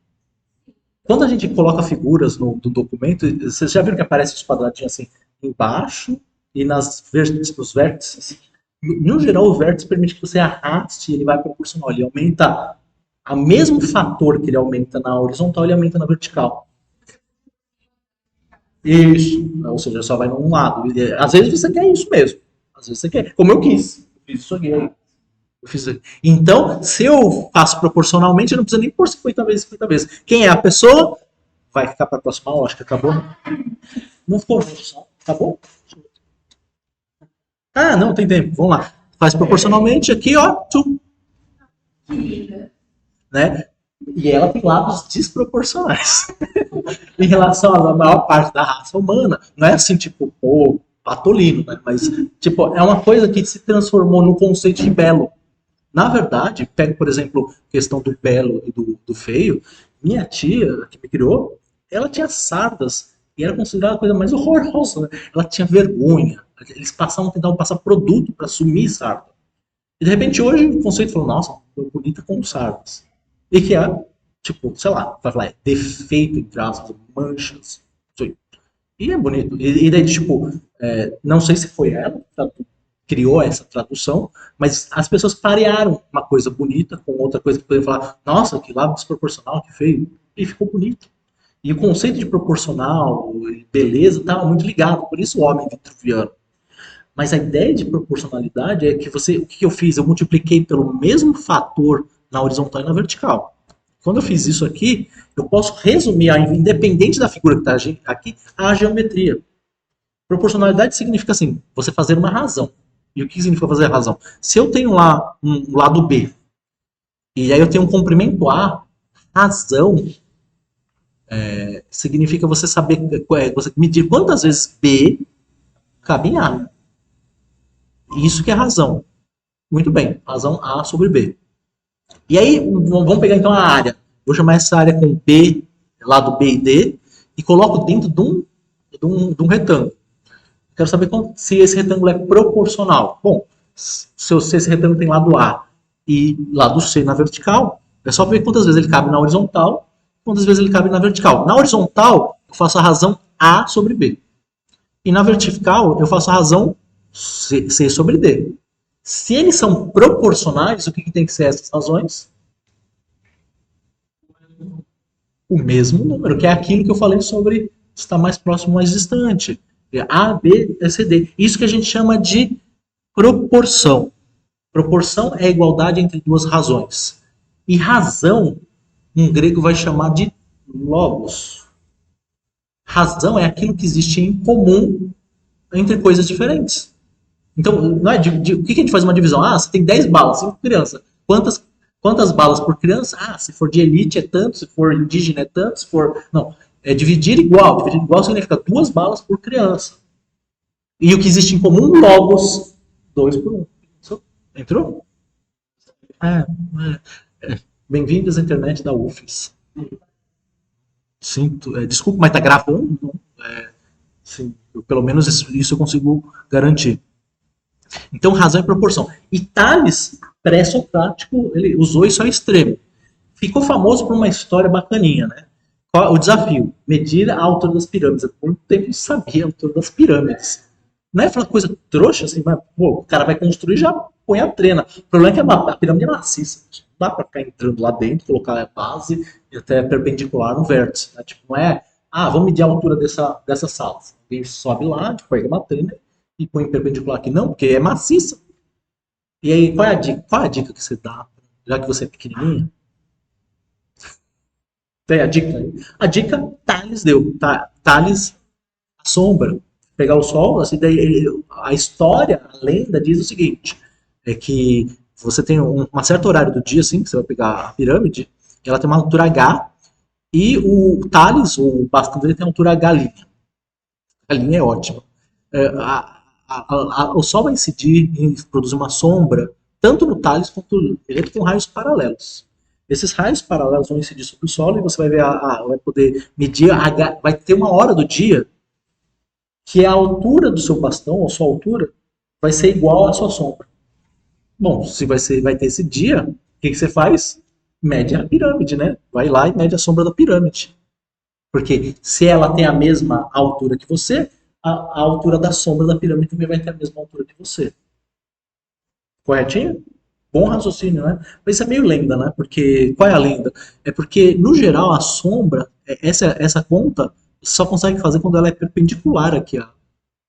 Quando a gente coloca figuras no documento, vocês já viram que aparece os quadradinhos assim embaixo e nos vértices? No geral, o vértice permite que você arraste e ele vai proporcional. Ele aumenta o mesmo fator que ele aumenta na horizontal, ele aumenta na vertical. Isso. Ou seja, só vai num lado. Às vezes você quer isso mesmo. Às vezes você quer. Como eu quis. Eu fiz isso aqui. Então, se eu faço proporcionalmente, eu não preciso nem pôr 50 vezes, 50 vezes. Quem é a pessoa? Vai ficar para a próxima aula. Acho que acabou. Não ficou só. Acabou? Ah, não, tem tempo. Vamos lá. Faz proporcionalmente aqui, ó. Tum. Né? E ela tem lados desproporcionais. Em relação à maior parte da raça humana, não é assim, tipo, pô, patolino, né? Mas, tipo, é uma coisa que se transformou no conceito de belo. Na verdade, pega, por exemplo, a questão do belo e do feio. Minha tia, que me criou, ela tinha sardas e era considerada a coisa mais horrorosa. Né? Ela tinha vergonha. Eles tentavam passar produto para sumir sarda. E de repente hoje o conceito falou, nossa, bonita com sardas. E que é, tipo, sei lá, vai falar, é defeito, entre aspas, manchas. E é bonito. E daí, tipo, não sei se foi ela que criou essa tradução, mas as pessoas parearam uma coisa bonita com outra coisa que poderiam falar, nossa, que lado desproporcional, que feio. E ficou bonito. E o conceito de proporcional e beleza estava muito ligado, por isso o homem vitruviano. Mas a ideia de proporcionalidade é que o que eu fiz? Eu multipliquei pelo mesmo fator na horizontal e na vertical. Quando eu fiz isso aqui, eu posso resumir, independente da figura que está aqui, a geometria. Proporcionalidade significa assim, você fazer uma razão. E o que significa fazer a razão? Se eu tenho lá um lado B, e aí eu tenho um comprimento A, razão significa você saber, você medir quantas vezes B cabe em A. Isso que é razão. Muito bem, razão A sobre B. E aí, vamos pegar então a área. Vou chamar essa área com B, lado B e D, e coloco dentro de um retângulo. Quero saber se esse retângulo é proporcional. Bom, se esse retângulo tem lado A e lado C na vertical, é só ver quantas vezes ele cabe na horizontal, quantas vezes ele cabe na vertical. Na horizontal, eu faço a razão A sobre B. E na vertical, eu faço a razão C sobre D. Se eles são proporcionais, o que tem que ser essas razões? O mesmo número, que é aquilo que eu falei sobre estar mais próximo, mais distante. A, B, C, D. Isso que a gente chama de proporção. Proporção é a igualdade entre duas razões. E razão, em grego vai chamar de logos. Razão é aquilo que existe em comum entre coisas diferentes. Então, não é o que a gente faz uma divisão? Ah, você tem 10 balas, 5 crianças. Quantas balas por criança? Ah, se for de elite é tanto, se for indígena é tanto, se for. Não. É dividir igual. Dividir igual significa 2 balas por criança. E o que existe em comum, logos. 2 por 1. Entrou? Bem-vindos à internet da UFES. Sinto, desculpa, mas tá gravando? Então, sim, pelo menos isso eu consigo garantir. Então, razão e proporção. E Tales, pré-socrático, ele usou isso ao extremo. Ficou famoso por uma história bacaninha, né? O desafio, medir a altura das pirâmides. Por muito tempo não sabia a altura das pirâmides. Não é aquela coisa trouxa, assim, mas, pô, o cara vai construir e já põe a trena. O problema é que a pirâmide é maciça. Não dá pra ficar entrando lá dentro, colocar a base e até perpendicular no vértice. Né? Tipo, não é, vamos medir a altura dessa sala. Alguém sobe lá, pega uma trena e põe perpendicular aqui. Não, porque é maciça. E aí, qual é a dica? Qual é a dica que você dá? Já que você é pequenininha, tem a dica aí? A dica Thales deu. Thales, a sombra, pegar o sol, assim, daí a história, a lenda diz o seguinte, é que você tem uma certa horário do dia, assim, que você vai pegar a pirâmide, e ela tem uma altura H, e o Thales, o bastão dele tem uma altura H'. A linha é ótima. É, o Sol vai incidir e produzir uma sombra, tanto no Thales quanto ele com raios paralelos. Esses raios paralelos vão incidir sobre o Sol e você vai ver, vai poder medir, vai ter uma hora do dia que a altura do seu bastão, ou sua altura, vai ser igual à sua sombra. Bom, se vai ter esse dia, o que você faz? Mede a pirâmide, né? Vai lá e mede a sombra da pirâmide. Porque se ela tem a mesma altura que você, a altura da sombra da pirâmide também vai ter a mesma altura que você. Corretinho? Bom raciocínio, né? Mas isso é meio lenda, né? Porque qual é a lenda? É porque, no geral, a sombra, essa conta, só consegue fazer quando ela é perpendicular aqui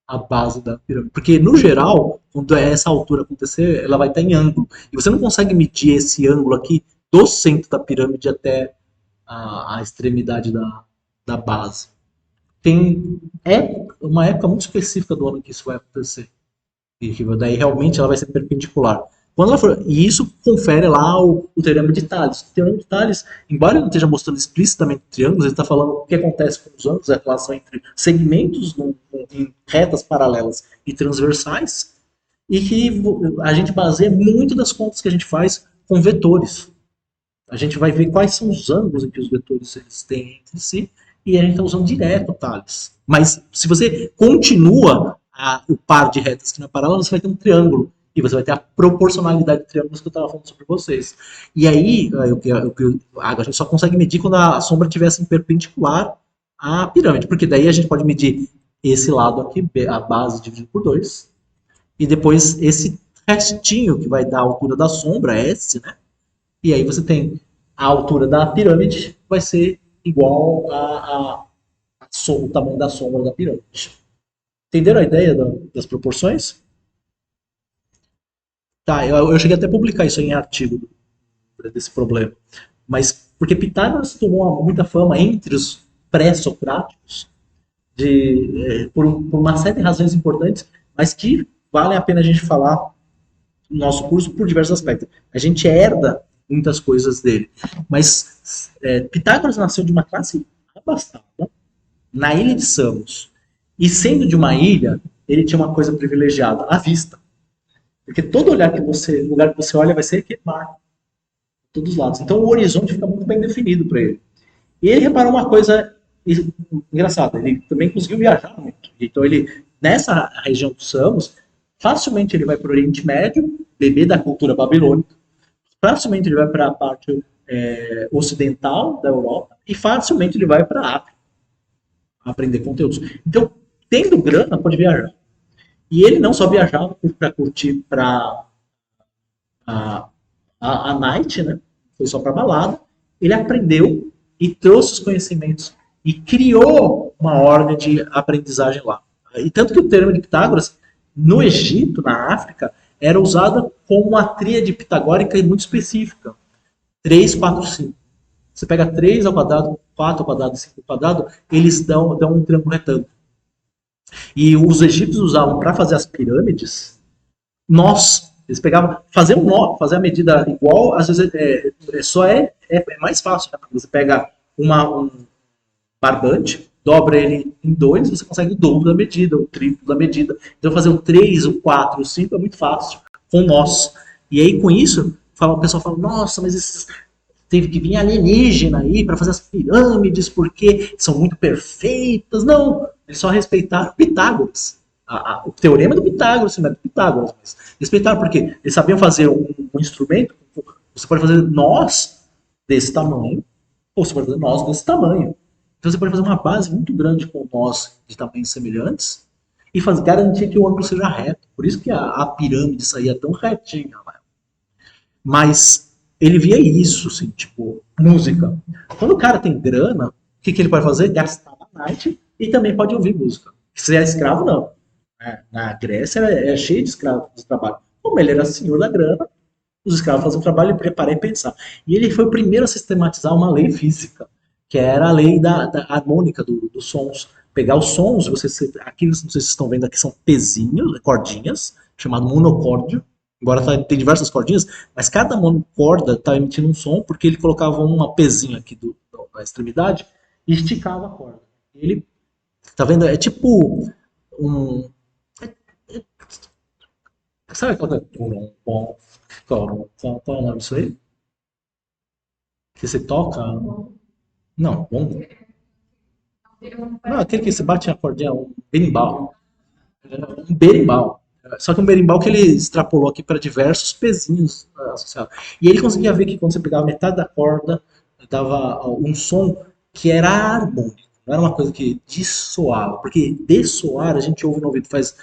à base da pirâmide. Porque, no geral, quando essa altura acontecer, ela vai estar em ângulo. E você não consegue medir esse ângulo aqui do centro da pirâmide até a extremidade da base. Tem uma época muito específica do ano que isso vai acontecer. E que daí realmente ela vai ser perpendicular. Quando ela for, e isso confere lá o teorema de Thales. O teorema de Thales, embora ele não esteja mostrando explicitamente triângulos, ele está falando o que acontece com os ângulos, a relação entre segmentos em retas paralelas e transversais, e que a gente baseia muito das contas que a gente faz com vetores. A gente vai ver quais são os ângulos em que os vetores eles têm entre si e a gente está usando direto o Thales. Mas se você continua o par de retas que não é paralela, você vai ter um triângulo e você vai ter a proporcionalidade de triângulos que eu estava falando sobre vocês. E aí, a gente só consegue medir quando a sombra estivesse perpendicular à pirâmide, porque daí a gente pode medir esse lado aqui, a base dividido por 2, e depois esse restinho que vai dar a altura da sombra, S, né? E aí você tem a altura da pirâmide vai ser igual o tamanho da sombra da pirâmide. Entenderam a ideia das proporções? Tá, eu cheguei até a publicar isso em artigo desse problema. Mas porque Pitágoras tomou muita fama entre os pré-socráticos por uma série de razões importantes, mas que vale a pena a gente falar no nosso curso por diversos aspectos. A gente herda muitas coisas dele. Mas Pitágoras nasceu de uma classe abastada, na ilha de Samos. E sendo de uma ilha, ele tinha uma coisa privilegiada, a vista. Porque todo lugar que você olha vai ser aquele mar. Todos os lados. Então o horizonte fica muito bem definido para ele. E ele reparou uma coisa engraçada, ele também conseguiu viajar muito. Então ele, nessa região do Samos, facilmente ele vai para o Oriente Médio, beber da cultura babilônica, facilmente ele vai para a parte ocidental da Europa e facilmente ele vai para a África aprender conteúdos. Então, tendo grana, pode viajar. E ele não só viajava para curtir para a night, né? Foi só para balada. Ele aprendeu e trouxe os conhecimentos e criou uma ordem de aprendizagem lá. E tanto que o termo de Pitágoras, no Egito, na África, era usada como uma tríade pitagórica muito específica. 3, 4, 5. Você pega 3 ao quadrado, 4 ao quadrado e 5 ao quadrado, eles dão um triângulo retângulo. E os egípcios usavam para fazer as pirâmides nós. Eles pegavam, fazer um nó, fazer a medida igual, às vezes é mais fácil. Né? Você pega um barbante, dobra ele em 2, você consegue o dobro da medida, o triplo da medida. Então fazer o 3, o 4, o 5 é muito fácil, com nós. E aí com isso, o pessoal fala, nossa, mas teve que vir alienígena aí para fazer as pirâmides, porque são muito perfeitas. Não, eles só respeitaram Pitágoras. O teorema do Pitágoras, não é do Pitágoras, mas respeitaram porque eles sabiam fazer um instrumento. Você pode fazer nós desse tamanho, ou você pode fazer nós desse tamanho. Então você pode fazer uma base muito grande com nós de tamanhos semelhantes e garantir que o ângulo seja reto. Por isso que a pirâmide saía tão retinha, né? Mas ele via isso, assim, tipo, música. Quando o cara tem grana, o que ele pode fazer? Gastar na night e também pode ouvir música. Se é escravo, não. Na Grécia é cheio de escravos de trabalho. Como ele era senhor da grana, os escravos faziam trabalho e preparar e pensar. E ele foi o primeiro a sistematizar uma lei física, que era a lei da harmônica dos sons. Pegar os sons, aqui não sei se vocês estão vendo aqui, são pezinhos, cordinhas, chamado monocórdio, embora tem diversas cordinhas, mas cada corda está emitindo um som, porque ele colocava uma pezinha aqui na extremidade e esticava a corda. Ele, tá vendo? É tipo um... Sabe aquela coisa? Qual é o nome disso aí? Que você toca? Não, bongo. Não, aquele que você bate a cordinha, um berimbau. Um berimbau. Só que um berimbau que ele extrapolou aqui para diversos pezinhos associados. E ele conseguia ver que quando você pegava metade da corda, dava um som que era harmônico. Não era uma coisa que dissoava. Porque dessoar a gente ouve no ouvido, faz.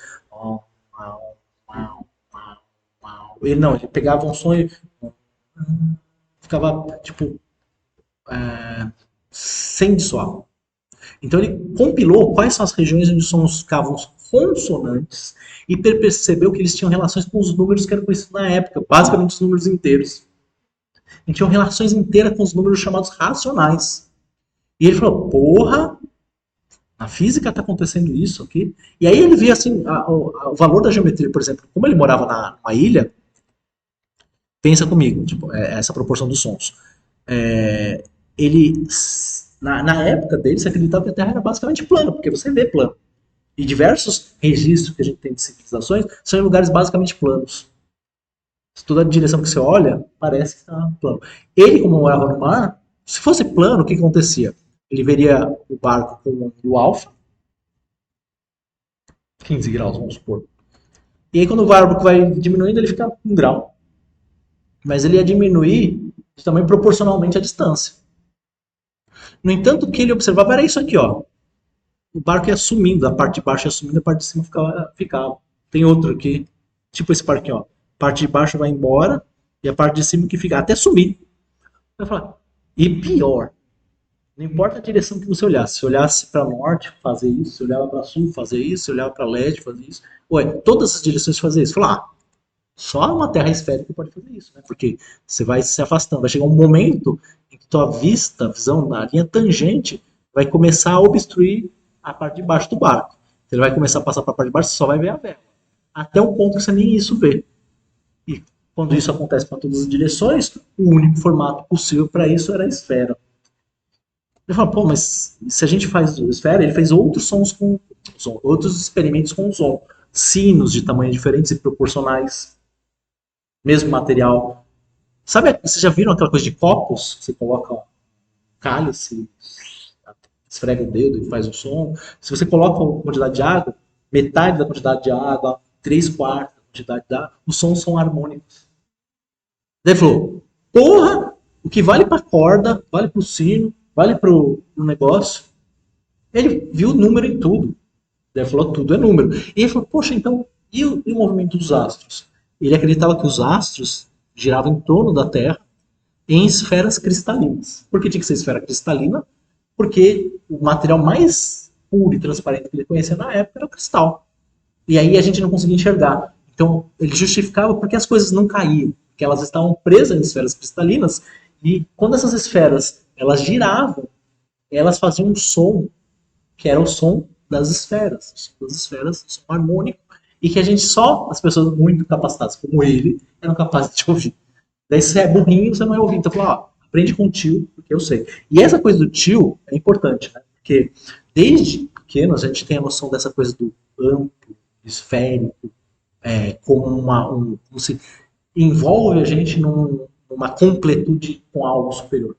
Ele não, ele pegava um som e ficava, tipo, sem dissoar. Então ele compilou quais são as regiões onde os sons ficavam consonantes e percebeu que eles tinham relações com os números que eram conhecidos na época, basicamente os números inteiros. E tinham relações inteiras com os números chamados racionais. E ele falou, porra, na física está acontecendo isso aqui. E aí ele via assim, o valor da geometria, por exemplo, como ele morava numa ilha, pensa comigo, tipo, essa proporção dos sons. Ele, na época dele, se acreditava que a Terra era basicamente plana, porque você vê plano. E diversos registros que a gente tem de civilizações são em lugares basicamente planos. Se toda a direção que você olha, parece que está plano. Ele, como morava no mar, se fosse plano, o que acontecia? Ele veria o barco com o ângulo alfa, 15 graus, vamos supor. E aí, quando o barco vai diminuindo, ele fica 1 grau. Mas ele ia diminuir também proporcionalmente à distância. No entanto, o que ele observava era isso aqui, ó. O barco ia sumindo, a parte de baixo ia sumindo, a parte de cima ficava. Tem outro aqui, tipo esse parquinho, ó. A parte de baixo vai embora e a parte de cima que fica, até sumir. Vai falar. E pior, não importa a direção que você olhasse. Se olhasse para norte, fazer isso. Se olhava para sul, fazer isso. Se olhava para leste, fazer isso. Ué, todas as direções fazer isso. Falar, só uma terra esférica pode fazer isso, né? Porque você vai se afastando. Vai chegar um momento em que tua visão na linha tangente, vai começar a obstruir a parte de baixo do barco. Ele vai começar a passar para a parte de baixo, você só vai ver a vela. Até um ponto que você nem isso vê. E quando isso acontece para todas as direções, o único formato possível para isso era a esfera. Ele fala, pô, mas se a gente faz esfera, ele fez outros sons com som, outros experimentos com som. Sinos de tamanhos diferentes e proporcionais. Mesmo material. Sabe, vocês já viram aquela coisa de copos? Você coloca um cálice, esfrega o dedo e faz um som. Se você coloca uma quantidade de água, metade da quantidade de água, 3/4 da quantidade de água, os sons são harmônicos. Daí ele falou, porra, o que vale pra corda, vale pro sino, vale pro negócio. Ele viu o número em tudo. Daí ele falou, tudo é número. E ele falou, poxa, então, e o movimento dos astros? Ele acreditava que os astros giravam em torno da Terra em esferas cristalinas. Por que tinha que ser esfera cristalina? Porque o material mais puro e transparente que ele conhecia na época era o cristal. E aí a gente não conseguia enxergar. Então ele justificava porque as coisas não caíam, porque elas estavam presas em esferas cristalinas e quando essas esferas elas giravam, elas faziam um som que era o som das esferas. O som das esferas, o som harmônico, e que a gente só, as pessoas muito capacitadas como ele, eram capazes de ouvir. Daí se você é burrinho, você não vai ouvir. Então fala, ó, aprende com o tio, porque eu sei. E essa coisa do tio é importante, né? Porque desde pequenos a gente tem a noção dessa coisa do amplo, esférico, como como se envolve a gente numa completude com algo superior.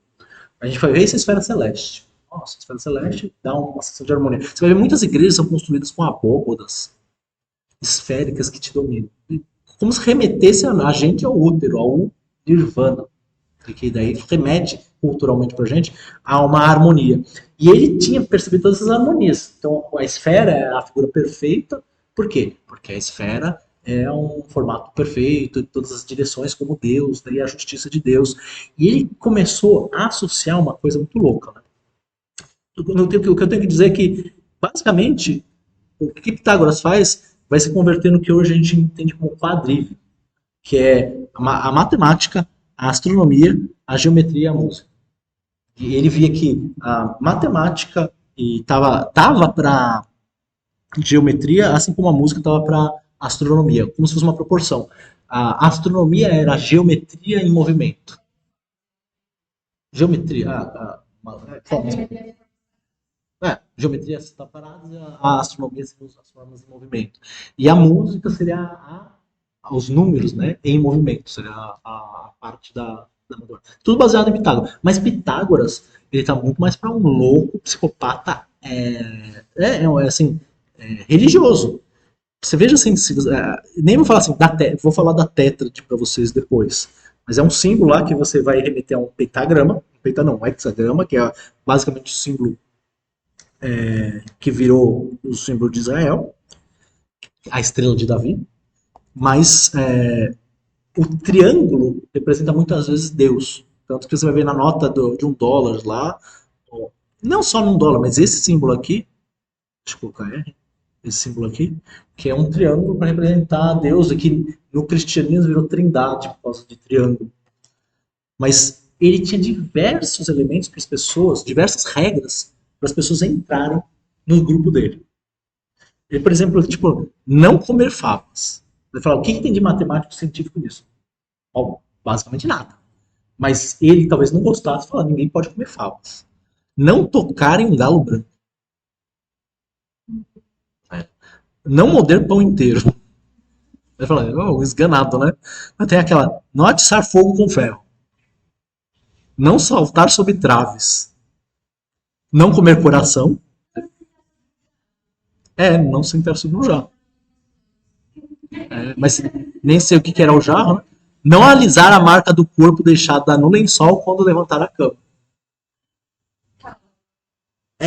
A gente vai ver essa esfera celeste. Nossa, a esfera celeste dá uma sensação de harmonia. Você vai ver muitas igrejas são construídas com abóbodas esféricas que te dominam. Como se remetesse a gente ao útero, ao nirvana. Que daí remete culturalmente pra gente a uma harmonia. E ele tinha percebido todas essas harmonias. Então a esfera é a figura perfeita Por quê? Porque a esfera é um formato perfeito, de todas as direções como Deus, né, e a justiça de Deus. E ele começou a associar uma coisa muito louca. Né? O que eu tenho que dizer é que, basicamente, o que Pitágoras faz vai se converter no que hoje a gente entende como quadrívio, que é a matemática, a astronomia, a geometria e a música. E ele via que a matemática tava para geometria, assim como a música estava para astronomia, como se fosse uma proporção. A astronomia era a geometria em movimento. Geometria, geometria está parada, a astronomia seria as formas em movimento. E a música seria os números, né, em movimento, seria a parte da motor. Tudo baseado em Pitágoras. Mas Pitágoras, ele tá muito mais para um louco, psicopata, assim, religioso. Você veja assim, nem vou falar assim, vou falar da tétrade para vocês depois. Mas é um símbolo lá que você vai remeter a um pentagrama, um hexagrama, que é basicamente o símbolo que virou o símbolo de Israel, a estrela de Davi. Mas o triângulo representa muitas vezes Deus. Tanto que você vai ver na nota de $1 lá, não só num dólar, mas esse símbolo aqui, deixa eu colocar R, esse símbolo aqui, que é um triângulo para representar Deus, aqui no cristianismo virou trindade por causa de triângulo. Mas ele tinha diversos elementos para as pessoas, diversas regras para as pessoas entrarem no grupo dele. Ele, por exemplo, tipo, não comer favas. Ele fala, o que tem de matemático científico nisso? Bom, basicamente nada. Mas ele talvez não gostasse, falar, ninguém pode comer favas. Não tocar em um galo branco. Não morder pão inteiro. Ele fala, oh, esganado, né? Mas tem aquela, não atiçar fogo com ferro. Não saltar sob traves. Não comer coração. Não sentar sobre um jarro. Mas nem sei o que era o jarro, né? Não alisar a marca do corpo deixada no lençol quando levantar a cama.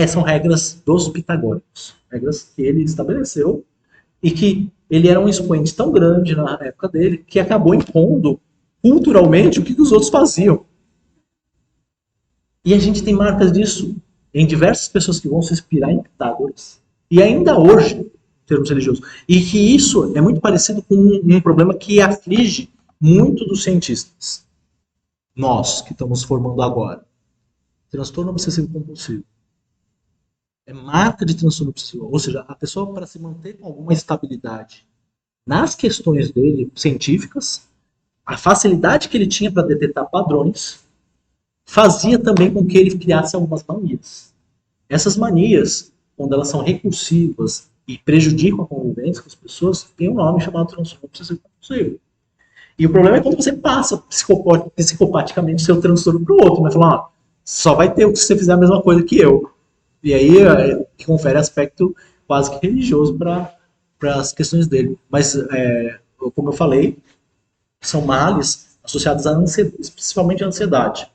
São regras dos pitagóricos. Regras que ele estabeleceu e que ele era um expoente tão grande na época dele que acabou impondo culturalmente o que os outros faziam. E a gente tem marcas disso em diversas pessoas que vão se inspirar em Pitágoras. E ainda hoje, em termos religiosos. E que isso é muito parecido com um problema que aflige muito dos cientistas. Nós, que estamos formando agora. Transtorno obsessivo compulsivo. É marca de transtorno obsessivo. Ou seja, a pessoa, para se manter com alguma estabilidade nas questões dele, científicas, a facilidade que ele tinha para detectar padrões, fazia também com que ele criasse algumas manias. Essas manias, quando elas são recursivas e prejudicam a convivência com as pessoas, tem um nome chamado transtorno obsessivo compulsivo. E o problema é quando você passa psicopaticamente seu transtorno para o outro, né? Falando, só vai ter o que você fizer a mesma coisa que eu. E aí confere aspecto quase que religioso para as questões dele. Mas, como eu falei, são males associados à ansiedade, especificamente à ansiedade.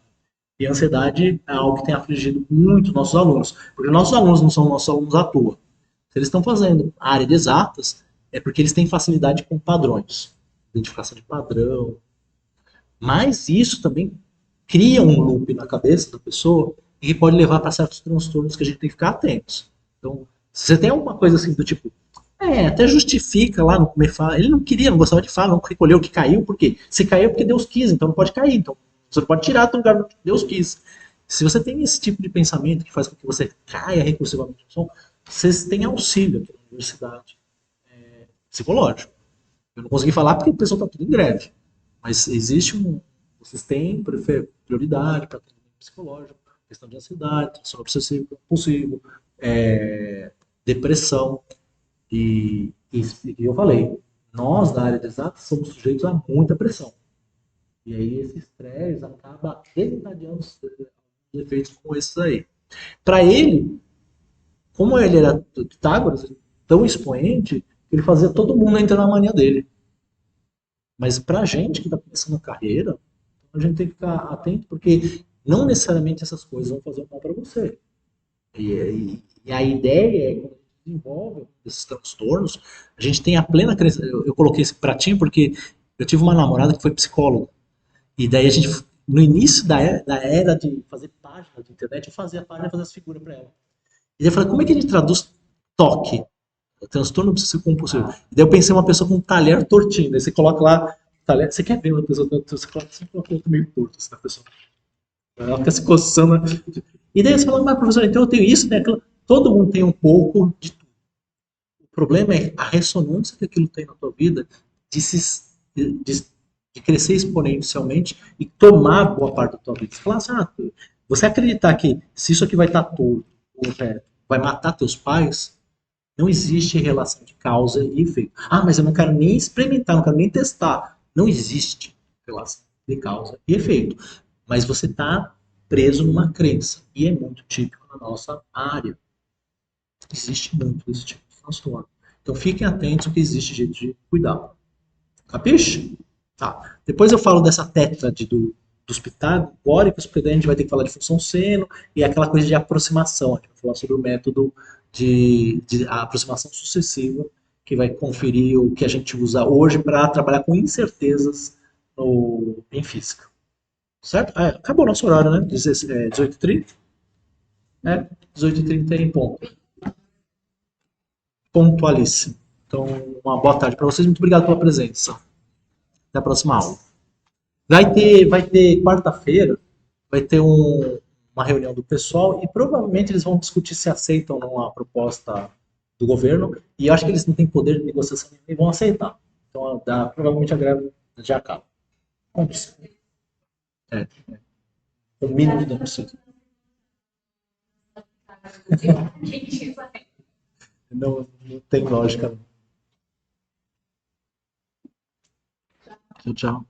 E a ansiedade é algo que tem afligido muito nossos alunos. Porque nossos alunos não são nossos alunos à toa. Se eles estão fazendo a área de exatas, é porque eles têm facilidade com padrões. Identificação de padrão. Mas isso também cria um loop na cabeça da pessoa e pode levar para certos transtornos que a gente tem que ficar atentos. Então, se você tem alguma coisa assim do tipo, até justifica lá no comer fala, ele não queria, não gostava de falar, não recolheu o que caiu, por quê? Se caiu é porque Deus quis, então não pode cair, então você não pode tirar do lugar que Deus quis. Se você tem esse tipo de pensamento que faz com que você caia recursivamente no som, vocês têm auxílio aqui na universidade psicológico. Eu não consegui falar porque o pessoal está tudo em greve. Mas existe vocês têm prioridade para tratamento psicológico, questão de ansiedade, transtorno obsessivo compulsivo, depressão. E eu falei, nós da área de exatas somos sujeitos a muita pressão. E aí esse estresse acaba desencadeando os efeitos como esses aí. Para ele, como ele era Pitágoras, tão expoente, ele fazia todo mundo entrar na mania dele. Mas pra gente que está começando a carreira, a gente tem que ficar atento, porque não necessariamente essas coisas vão fazer mal para você. E a ideia é, quando a gente desenvolve esses transtornos, a gente tem a plena crença. Eu coloquei esse pratinho porque eu tive uma namorada que foi psicóloga. E daí a gente, no início da era de fazer página de internet, eu fazia a página e fazia as figuras para ela. E daí eu falei, como é que a gente traduz toque? Transtorno obsessivo compulsivo. E daí eu pensei uma pessoa com um talher tortinho. Daí você coloca lá, talher, você quer ver uma pessoa, você coloca outro meio torto, assim, na pessoa. Ela fica se coçando. E daí você fala, mas professor, então eu tenho isso, né? Todo mundo tem um pouco de tudo. O problema é a ressonância que aquilo tem na tua vida de, se, de crescer exponencialmente e tomar boa parte da tua vida. Você fala assim, você acreditar que se isso aqui vai estar torto, ou vai matar teus pais, não existe relação de causa e efeito. Ah, mas eu não quero nem experimentar, não quero nem testar. Não existe relação de causa e efeito. Mas você está preso numa crença. E é muito típico na nossa área. Existe muito esse tipo de transtorno. Então fiquem atentos que existe jeito de cuidar. Capiche? Tá. Depois eu falo dessa tétrade dos pitagóricos, porque daí a gente vai ter que falar de função seno e aquela coisa de aproximação. A gente vai falar sobre o método de aproximação sucessiva, que vai conferir o que a gente usa hoje para trabalhar com incertezas em física. Certo? Ah, acabou o nosso horário, né? 18h30? É, 18h30 em ponto. Pontualíssimo. Então, uma boa tarde para vocês. Muito obrigado pela presença. Até a próxima aula. Vai ter quarta-feira, vai ter uma reunião do pessoal e provavelmente eles vão discutir se aceitam ou não a proposta do governo. E eu acho que eles não têm poder de negociação e vão aceitar. Então, provavelmente a greve já acaba. É, o mínimo de dano possível. Não tem lógica. Tchau, tchau.